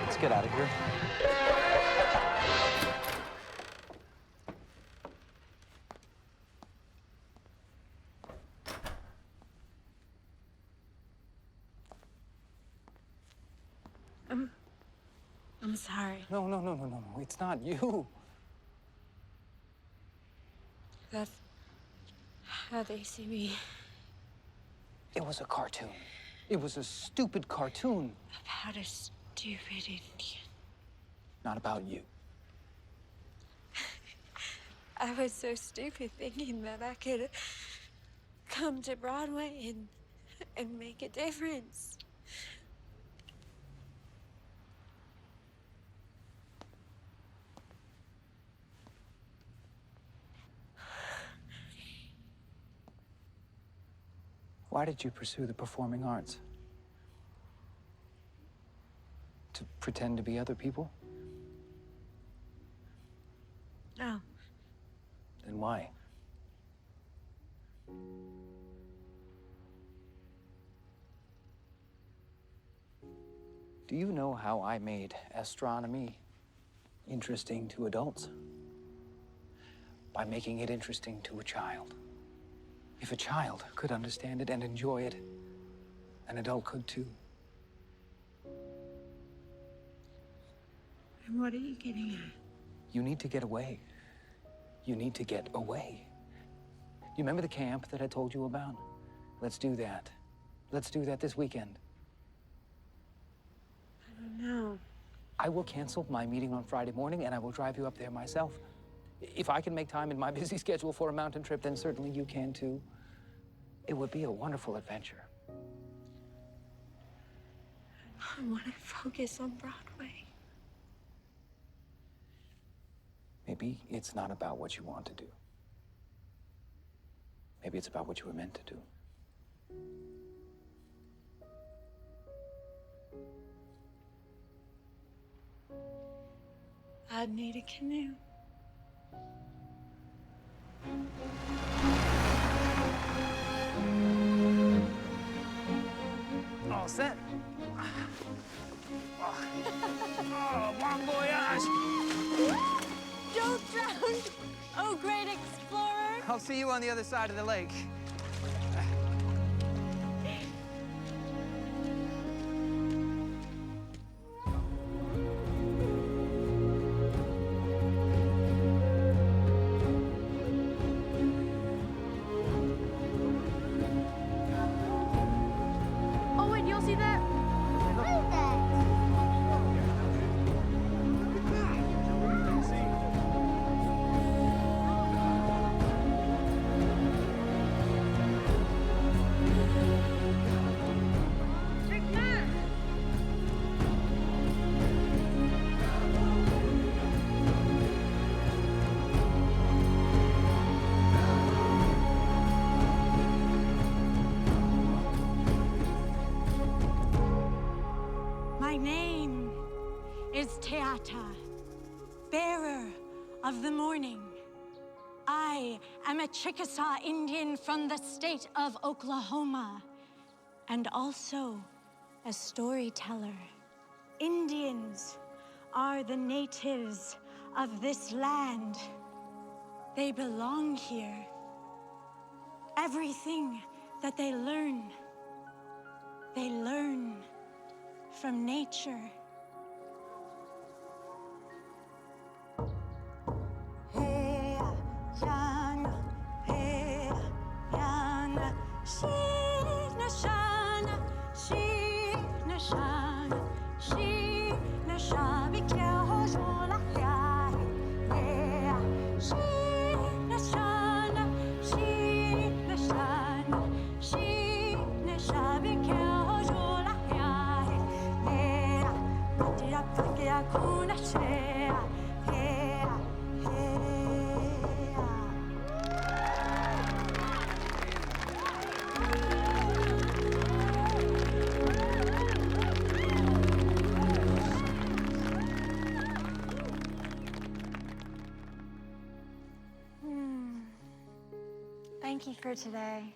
Let's get out of here. I'm sorry. No. It's not you. That's how they see me. It was a cartoon. It was a stupid cartoon. About a stupid Indian. Not about you. I was so stupid thinking that I could come to Broadway and make a difference. Why did you pursue the performing arts? To pretend to be other people? No. Then why? Do you know how I made astronomy interesting to adults? By making it interesting to a child. If a child could understand it and enjoy it, an adult could too. And what are you getting at? You need to get away. You need to get away. You remember the camp that I told you about? Let's do that. Let's do that this weekend. I don't know. I will cancel my meeting on Friday morning and I will drive you up there myself. If I can make time in my busy schedule for a mountain trip, then certainly you can too. It would be a wonderful adventure. I want to focus on Broadway. Maybe it's not about what you want to do. Maybe it's about what you were meant to do. I'd need a canoe. All set. Oh, bon voyage. Don't drown! Oh, great explorer! I'll see you on the other side of the lake. Oh, wait, you'll see that? What is that? TAY AH-TAH, bearer of the morning. I am a Chickasaw Indian from the state of Oklahoma, and also a storyteller. Indians are the natives of this land. They belong here. Everything that they learn from nature. Hey, Yana, hey, Yana, Sheena Shana, Sheena Shana, Sheena Shabi Kyo Jola Yai, yeah, Sheena Shana, Sheena Shana, Sheena Shabi Kyo Jola Yai, yeah, Patia Pakia Kuna Shea, yeah. Thank you for today.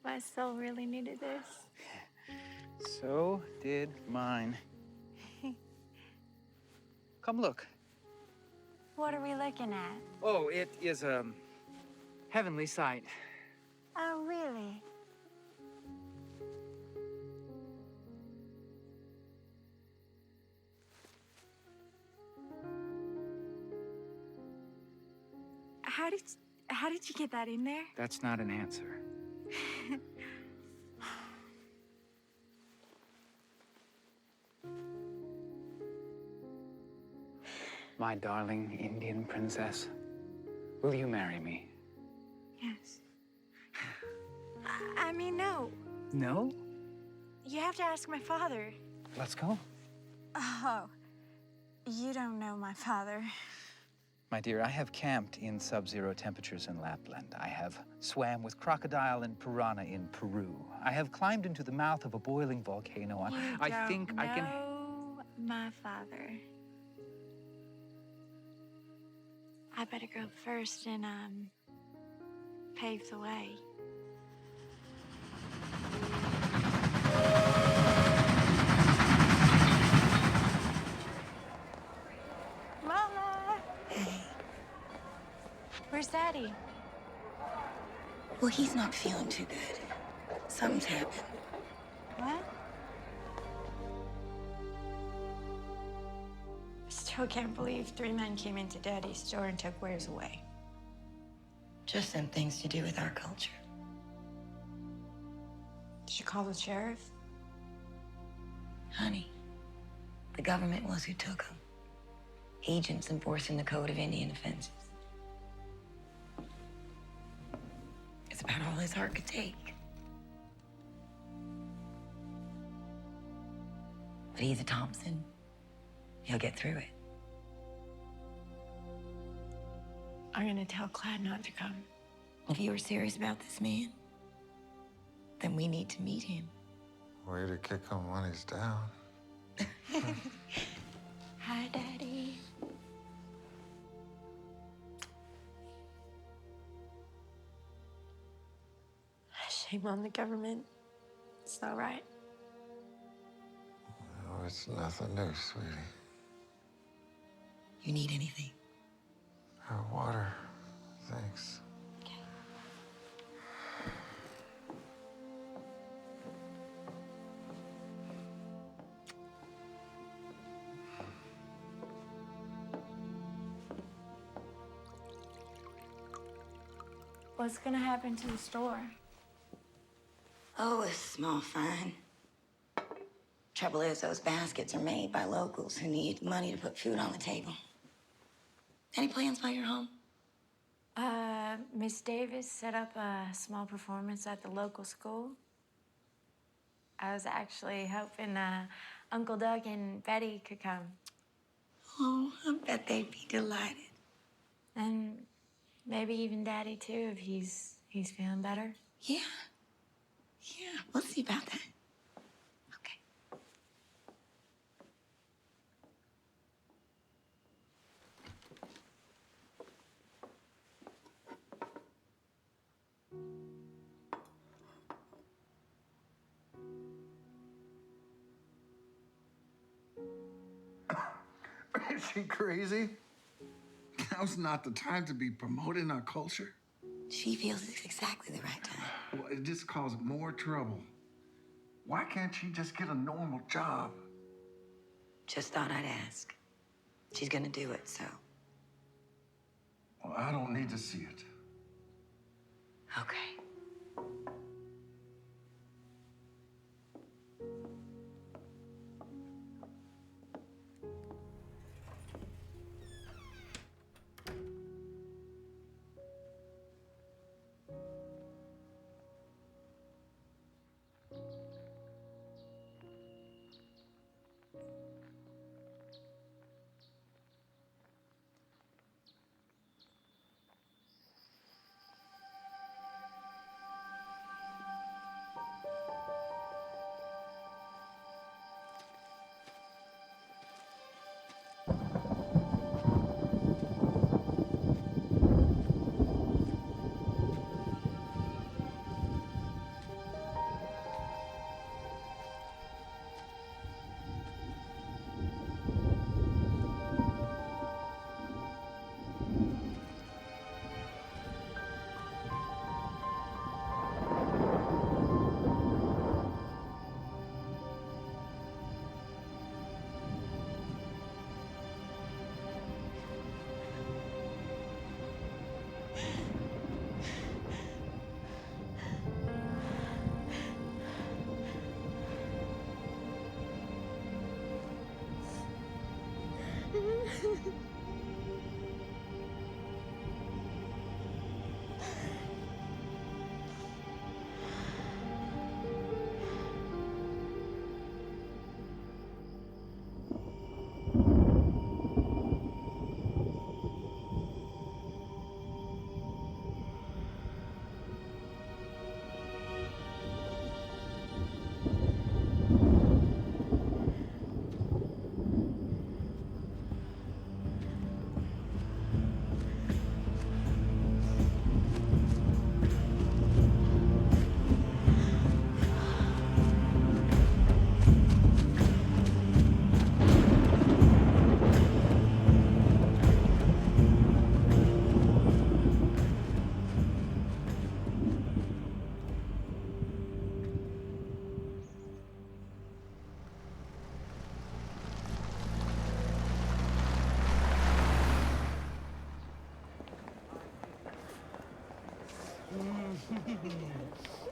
My soul really needed this. So did mine. Come look. What are we looking at? Oh, it is a heavenly sight. Oh, really? How did you get that in there? That's not an answer. My darling Indian princess, will you marry me? Yes. I mean, no. No? You have to ask my father. Let's go. Oh, you don't know my father. My dear, I have camped in sub-zero temperatures in Lapland. I have swam with crocodile and piranha in Peru. I have climbed into the mouth of a boiling volcano. I think I can know my father. I better go first and pave the way. Mama! Where's Daddy? Well, he's not feeling too good. Something's happened. What? Still can't believe 3 men came into Daddy's store and took wares away. Just some things to do with our culture. Did you call the sheriff? Honey, the government was who took them. Agents enforcing the code of Indian offenses. It's about all his heart could take. But he's a Thompson. He'll get through it. I'm gonna tell Clyde not to come. If you are serious about this man, then we need to meet him. Way to kick him when he's down. Hi, Daddy. Shame on the government. It's not right. Oh, it's nothing new, sweetie. You need anything? Water. Thanks. What's gonna happen to the store? Oh, a small fine. Trouble is, those baskets are made by locals who need money to put food on the table. Any plans while you're home? Miss Davis set up a small performance at the local school. I was actually hoping Uncle Doug and Betty could come. Oh, I bet they'd be delighted. And maybe even Daddy, too, if he's feeling better. Yeah. Yeah, we'll see about that. Okay. Is she crazy? Now's not the time to be promoting our culture. She feels it's exactly the right time. Well, it just caused more trouble. Why can't she just get a normal job? Just thought I'd ask. She's gonna do it, so. Well, I don't need to see it. Okay.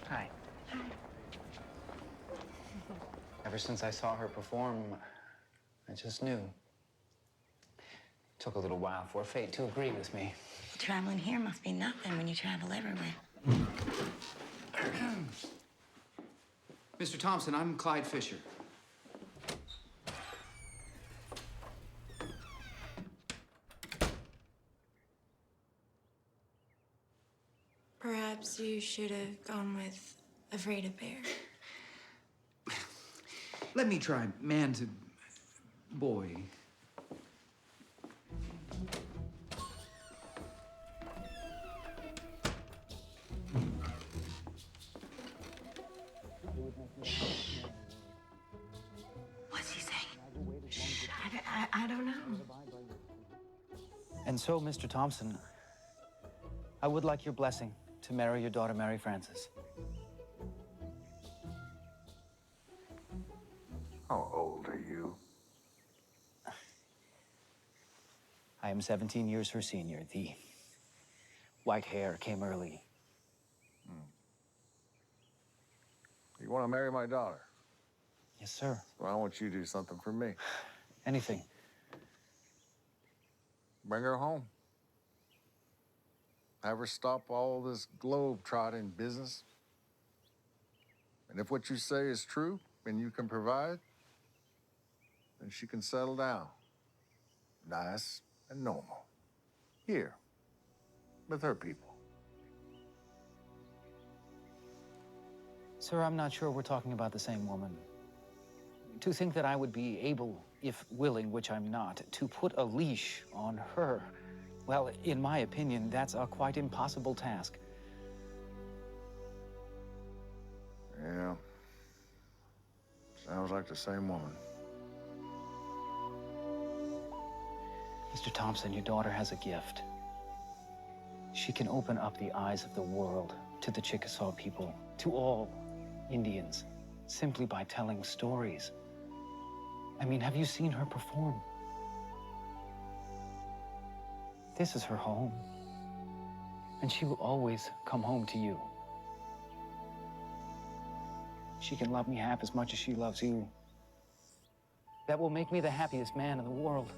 Hi. Ever since I saw her perform, I just knew. Took a little while for fate to agree with me. Traveling here must be nothing when you travel everywhere. Mr. Thompson, I'm Clyde Fisher. Perhaps you should have gone with Afraid of Bear. Let me try man to boy. What's he saying? Shh, I don't know. And so, Mr. Thompson, I would like your blessing to marry your daughter, Mary Frances. How old are you? I am 17 years her senior. The white hair came early. You want to marry my daughter? Yes, sir. Well, I want you to do something for me. Anything. Bring her home. Have her stop all this globe-trotting business. And if what you say is true and you can provide, then she can settle down. Nice and normal. Here, with her people. Sir, I'm not sure we're talking about the same woman. To think that I would be able, if willing, which I'm not, to put a leash on her, well, in my opinion, that's a quite impossible task. Yeah. Sounds like the same woman. Mr. Thompson, your daughter has a gift. She can open up the eyes of the world to the Chickasaw people, to all Indians, simply by telling stories. I mean, have you seen her perform? This is her home, and she will always come home to you. She can love me half as much as she loves you. That will make me the happiest man in the world.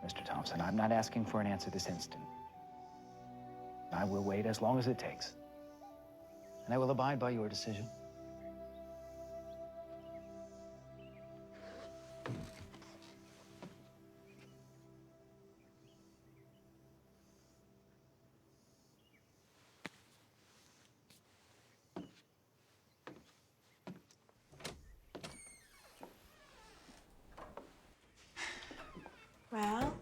Mr. Thompson, I'm not asking for an answer this instant. I will wait as long as it takes. And I will abide by your decision. Well?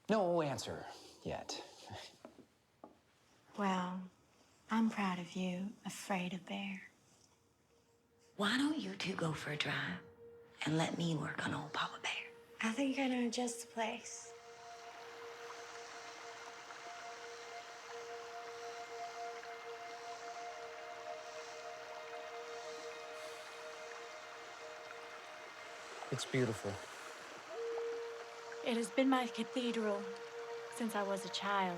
No answer yet. Well, I'm proud of you, afraid of bear. Why don't you two go for a drive and let me work on old Papa Bear? I think I know just the place. It's beautiful. It has been my cathedral since I was a child.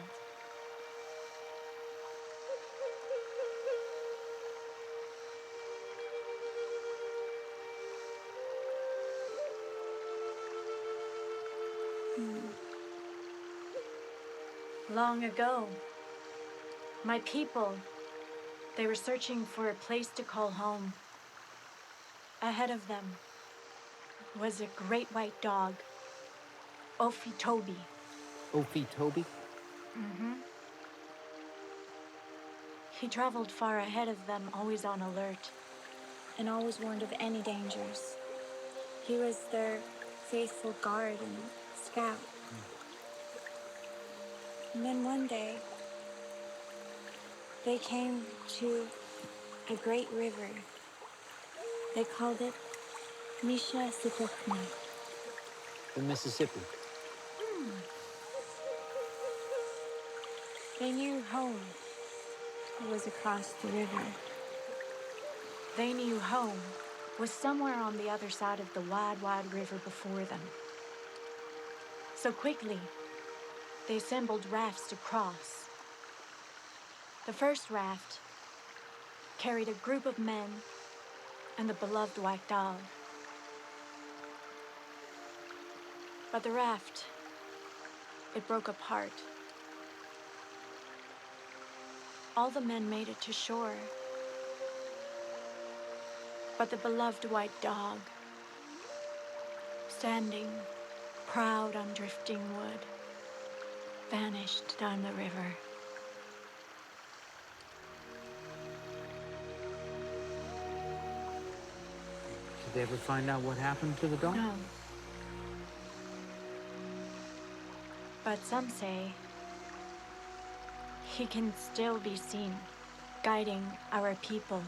Long ago, my people, they were searching for a place to call home. Ahead of them was a great white dog, Toby. Toby? Mm-hmm. He traveled far ahead of them, always on alert, and always warned of any dangers. He was their faithful guard and scout. And then one day, they came to a great river. They called it Mississippi. The Mississippi. They knew home was across the river. They knew home was somewhere on the other side of the wide, wide river before them. So quickly, they assembled rafts to cross. The first raft carried a group of men and the beloved white dog. But the raft, it broke apart. All the men made it to shore, but the beloved white dog, standing proud on drifting wood, vanished down the river. Did they ever find out what happened to the dog? No. But some say he can still be seen, guiding our people.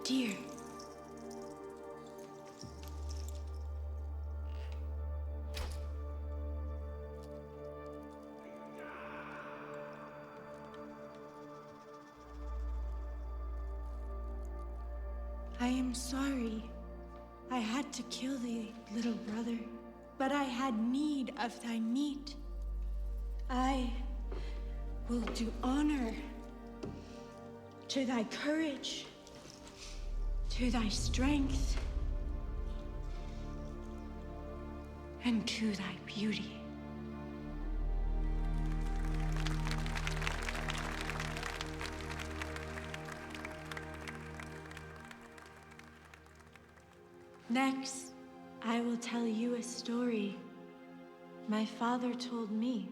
Dear. I am sorry. I had to kill thee, little brother, but I had need of thy meat. I will do honor to thy courage, to thy strength, and to thy beauty. Next, I will tell you a story my father told me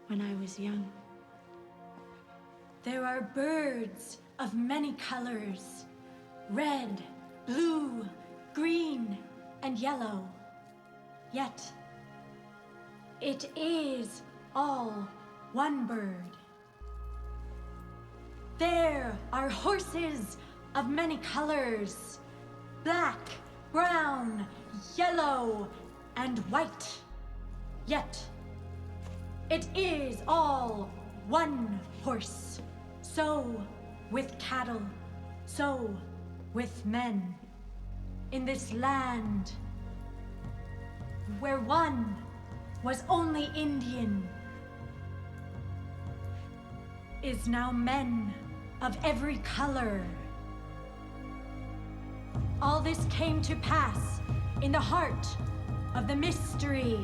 when I was young. There are birds of many colors, red, blue, green, and yellow. Yet, it is all one bird. There are horses of many colors, black, brown, yellow, and white. Yet, it is all one horse. So with cattle, so with men. In this land where one was only Indian, is now men of every color. All this came to pass in the heart of the mystery.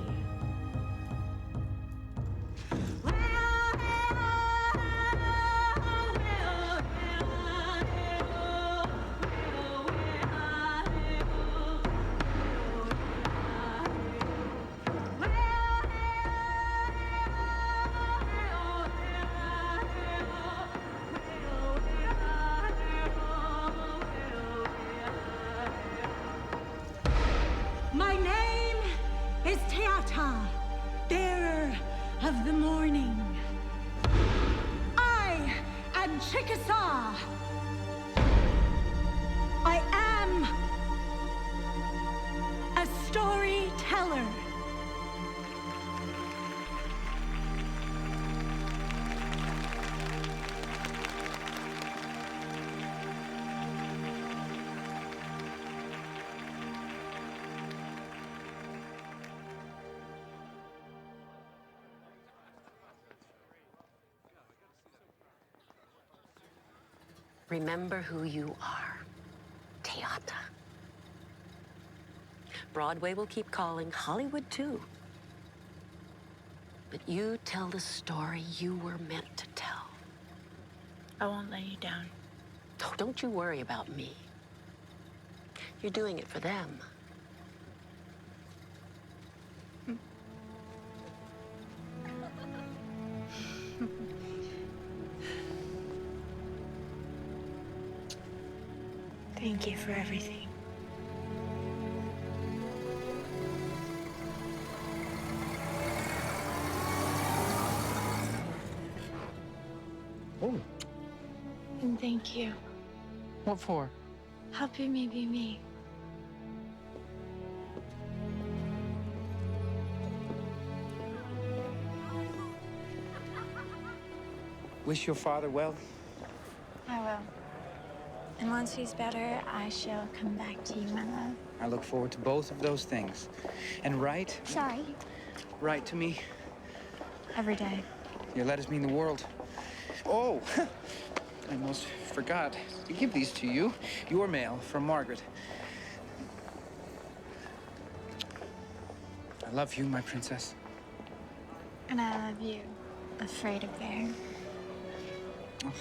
My name is TAY AH-TAH, bearer of the morning. I am Chickasaw. I am a storyteller. Remember who you are. TAY AH-TAH. Broadway will keep calling, Hollywood too. But you tell the story you were meant to tell. I won't let you down. Oh, don't you worry about me. You're doing it for them. Thank you for everything. Oh, And thank you. what for? Helping me be me. Wish your father well. I will. And once he's better, I shall come back to you, my love. I look forward to both of those things. And write Sorry. to me. Every day. Your letters mean the world. Oh, I almost forgot to give these to you. Your mail from Margaret. I love you, my princess. And I love you, afraid of bear. Oh.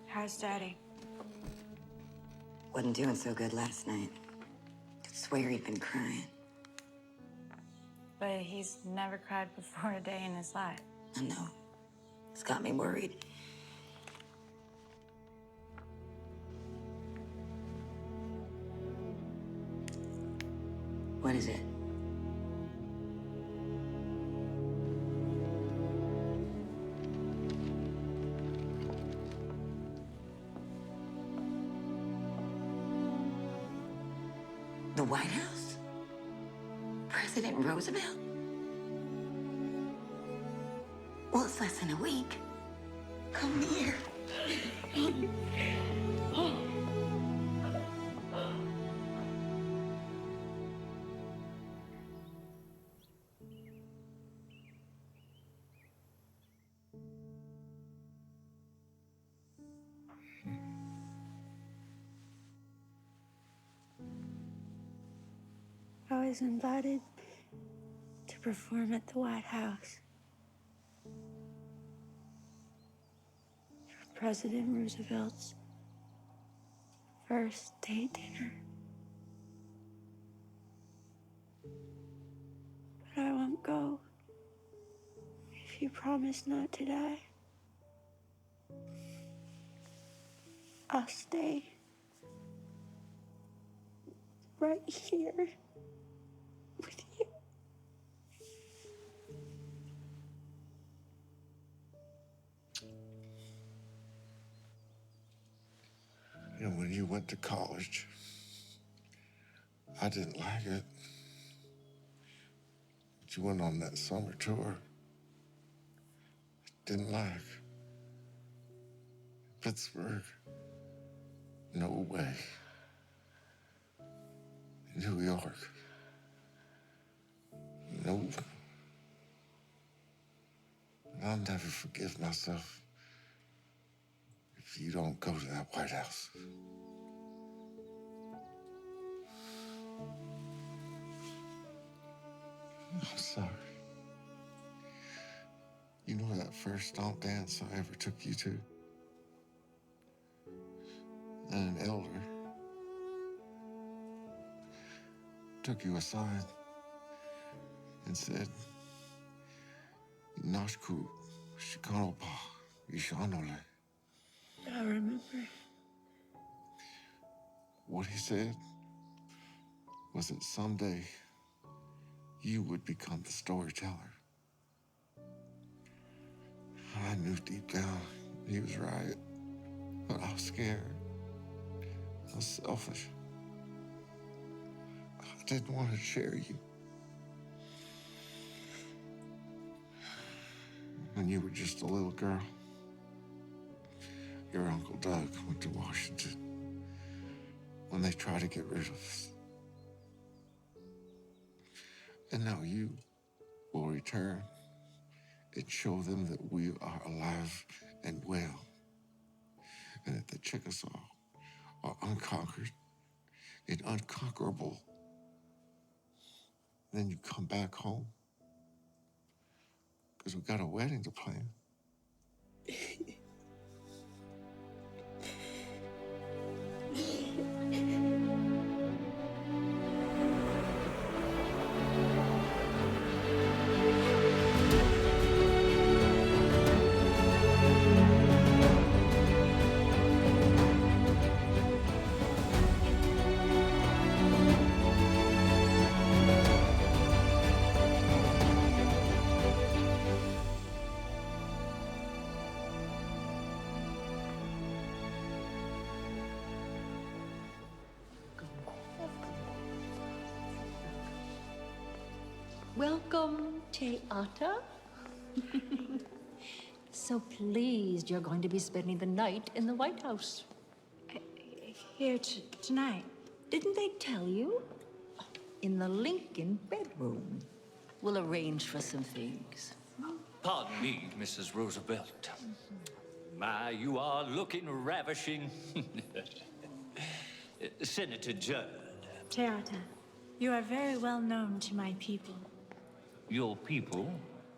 How's Daddy? Wasn't doing so good last night. Could swear he'd been crying. But he's never cried before a day in his life. I know. It's got me worried. What is it? The White House? President Roosevelt? Well, it's less than a week. Come here. I was invited to perform at the White House. President Roosevelt's first state dinner. But I won't go if you promise not to die. I'll stay right here with you. And when you went to college, I didn't like it. But you went on that summer tour. Didn't like. Pittsburgh. No way. New York. Nope. I'll never forgive myself if you don't go to that White House. I'm sorry. You know that first stomp dance I ever took you to? And an elder took you aside and said, Nashku, Shikanopa, Ishanole. I remember. What he said was that someday you would become the storyteller. I knew deep down he was right, but I was scared. I was selfish. I didn't want to share you. When you were just a little girl, your Uncle Doug went to Washington when they tried to get rid of us. And now you will return and show them that we are alive and well, and that the Chickasaw are unconquered and unconquerable. Then you come back home, because we got a wedding to plan. Welcome, TAY Ah-TAH. So pleased you're going to be spending the night in the White House. Here tonight. Didn't they tell you? In the Lincoln bedroom. We'll arrange for some things. Pardon me, Mrs. Roosevelt. My, you are looking ravishing. Senator Judd. TAY Ah-TAH, you are very well known to my people. Your people?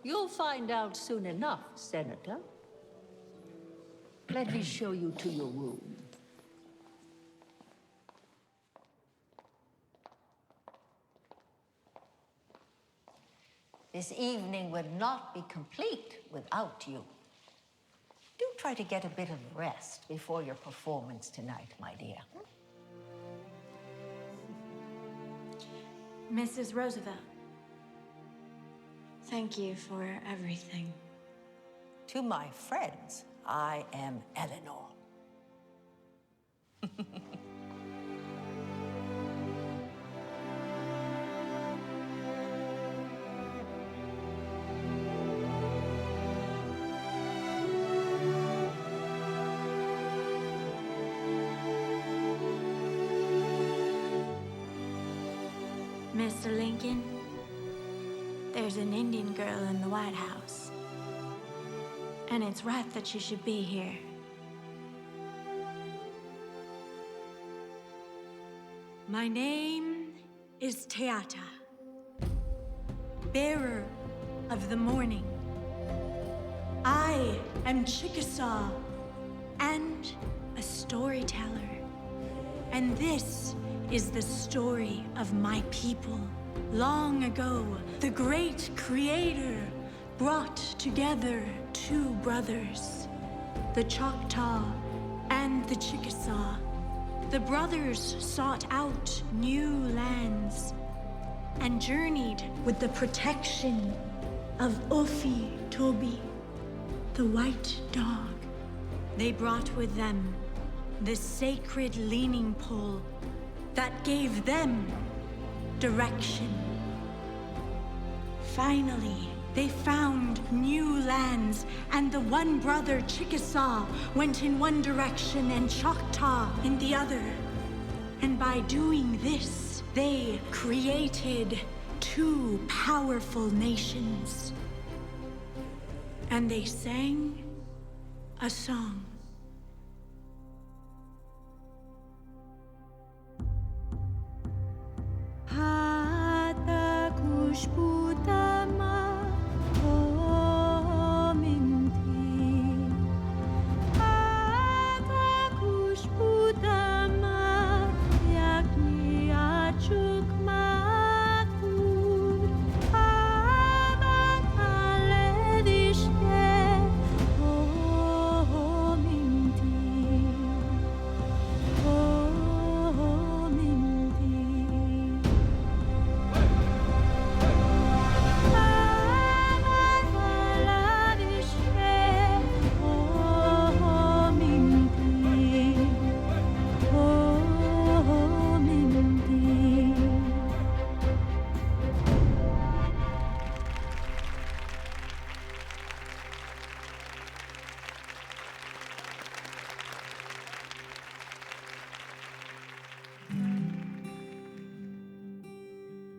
You'll find out soon enough, Senator. Let me show you to your room. This evening would not be complete without you. Do try to get a bit of rest before your performance tonight, my dear. Mrs. Roosevelt, thank you for everything. To my friends, I am Eleanor. Mr. Lincoln, there's an Indian girl in the White House. And it's right that she should be here. My name is TAY Ah-TAH, bearer of the morning. I am Chickasaw, and a storyteller. And this is the story of my people. Long ago, the great creator brought together two brothers, the Choctaw and the Chickasaw. The brothers sought out new lands and journeyed with the protection of Ofi Tobi, the white dog. They brought with them the sacred leaning pole that gave them direction. Finally, they found new lands, and the one brother, Chickasaw, went in one direction and Choctaw in the other. And by doing this, they created two powerful nations. And they sang a song.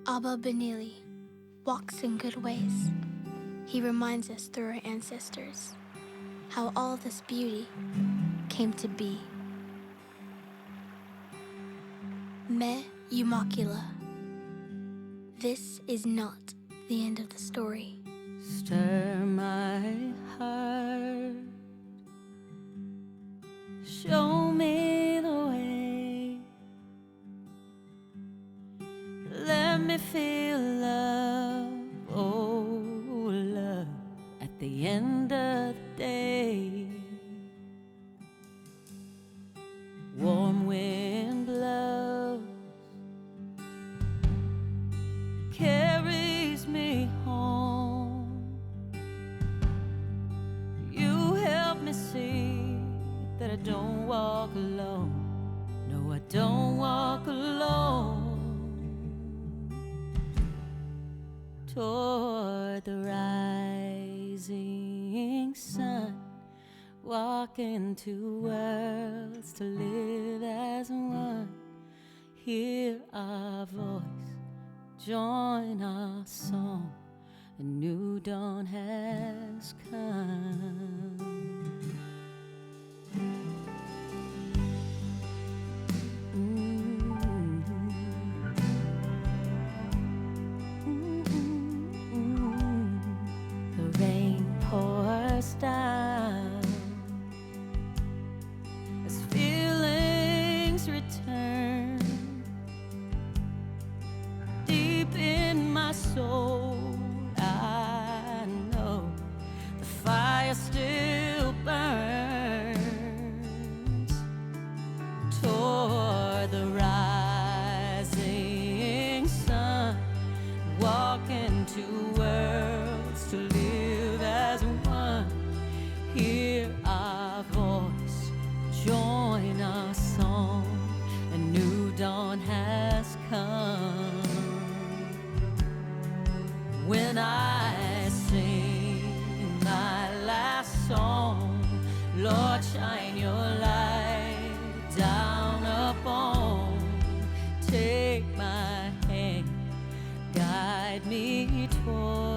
Abba Benili walks in good ways. He reminds us through our ancestors how all this beauty came to be. Me Yumakila. This is not the end of the story. Stir my heart, show me the way, let me feel love, oh love, at the end of the day. Warm wind blows, carries me home. You help me see that I don't walk alone. No, I don't walk alone. Toward the rising sun, walking two worlds to live as one. Hear our voice, join our song. A new dawn has come. The rain pours down as feelings return deep in my soul. I know the fire still burns toward the rising sun, walking two worlds to live as one. Hear our voice, join our song. A new dawn has come. When I sing my last song, Lord, shine your light down upon. Take my hand, guide me toward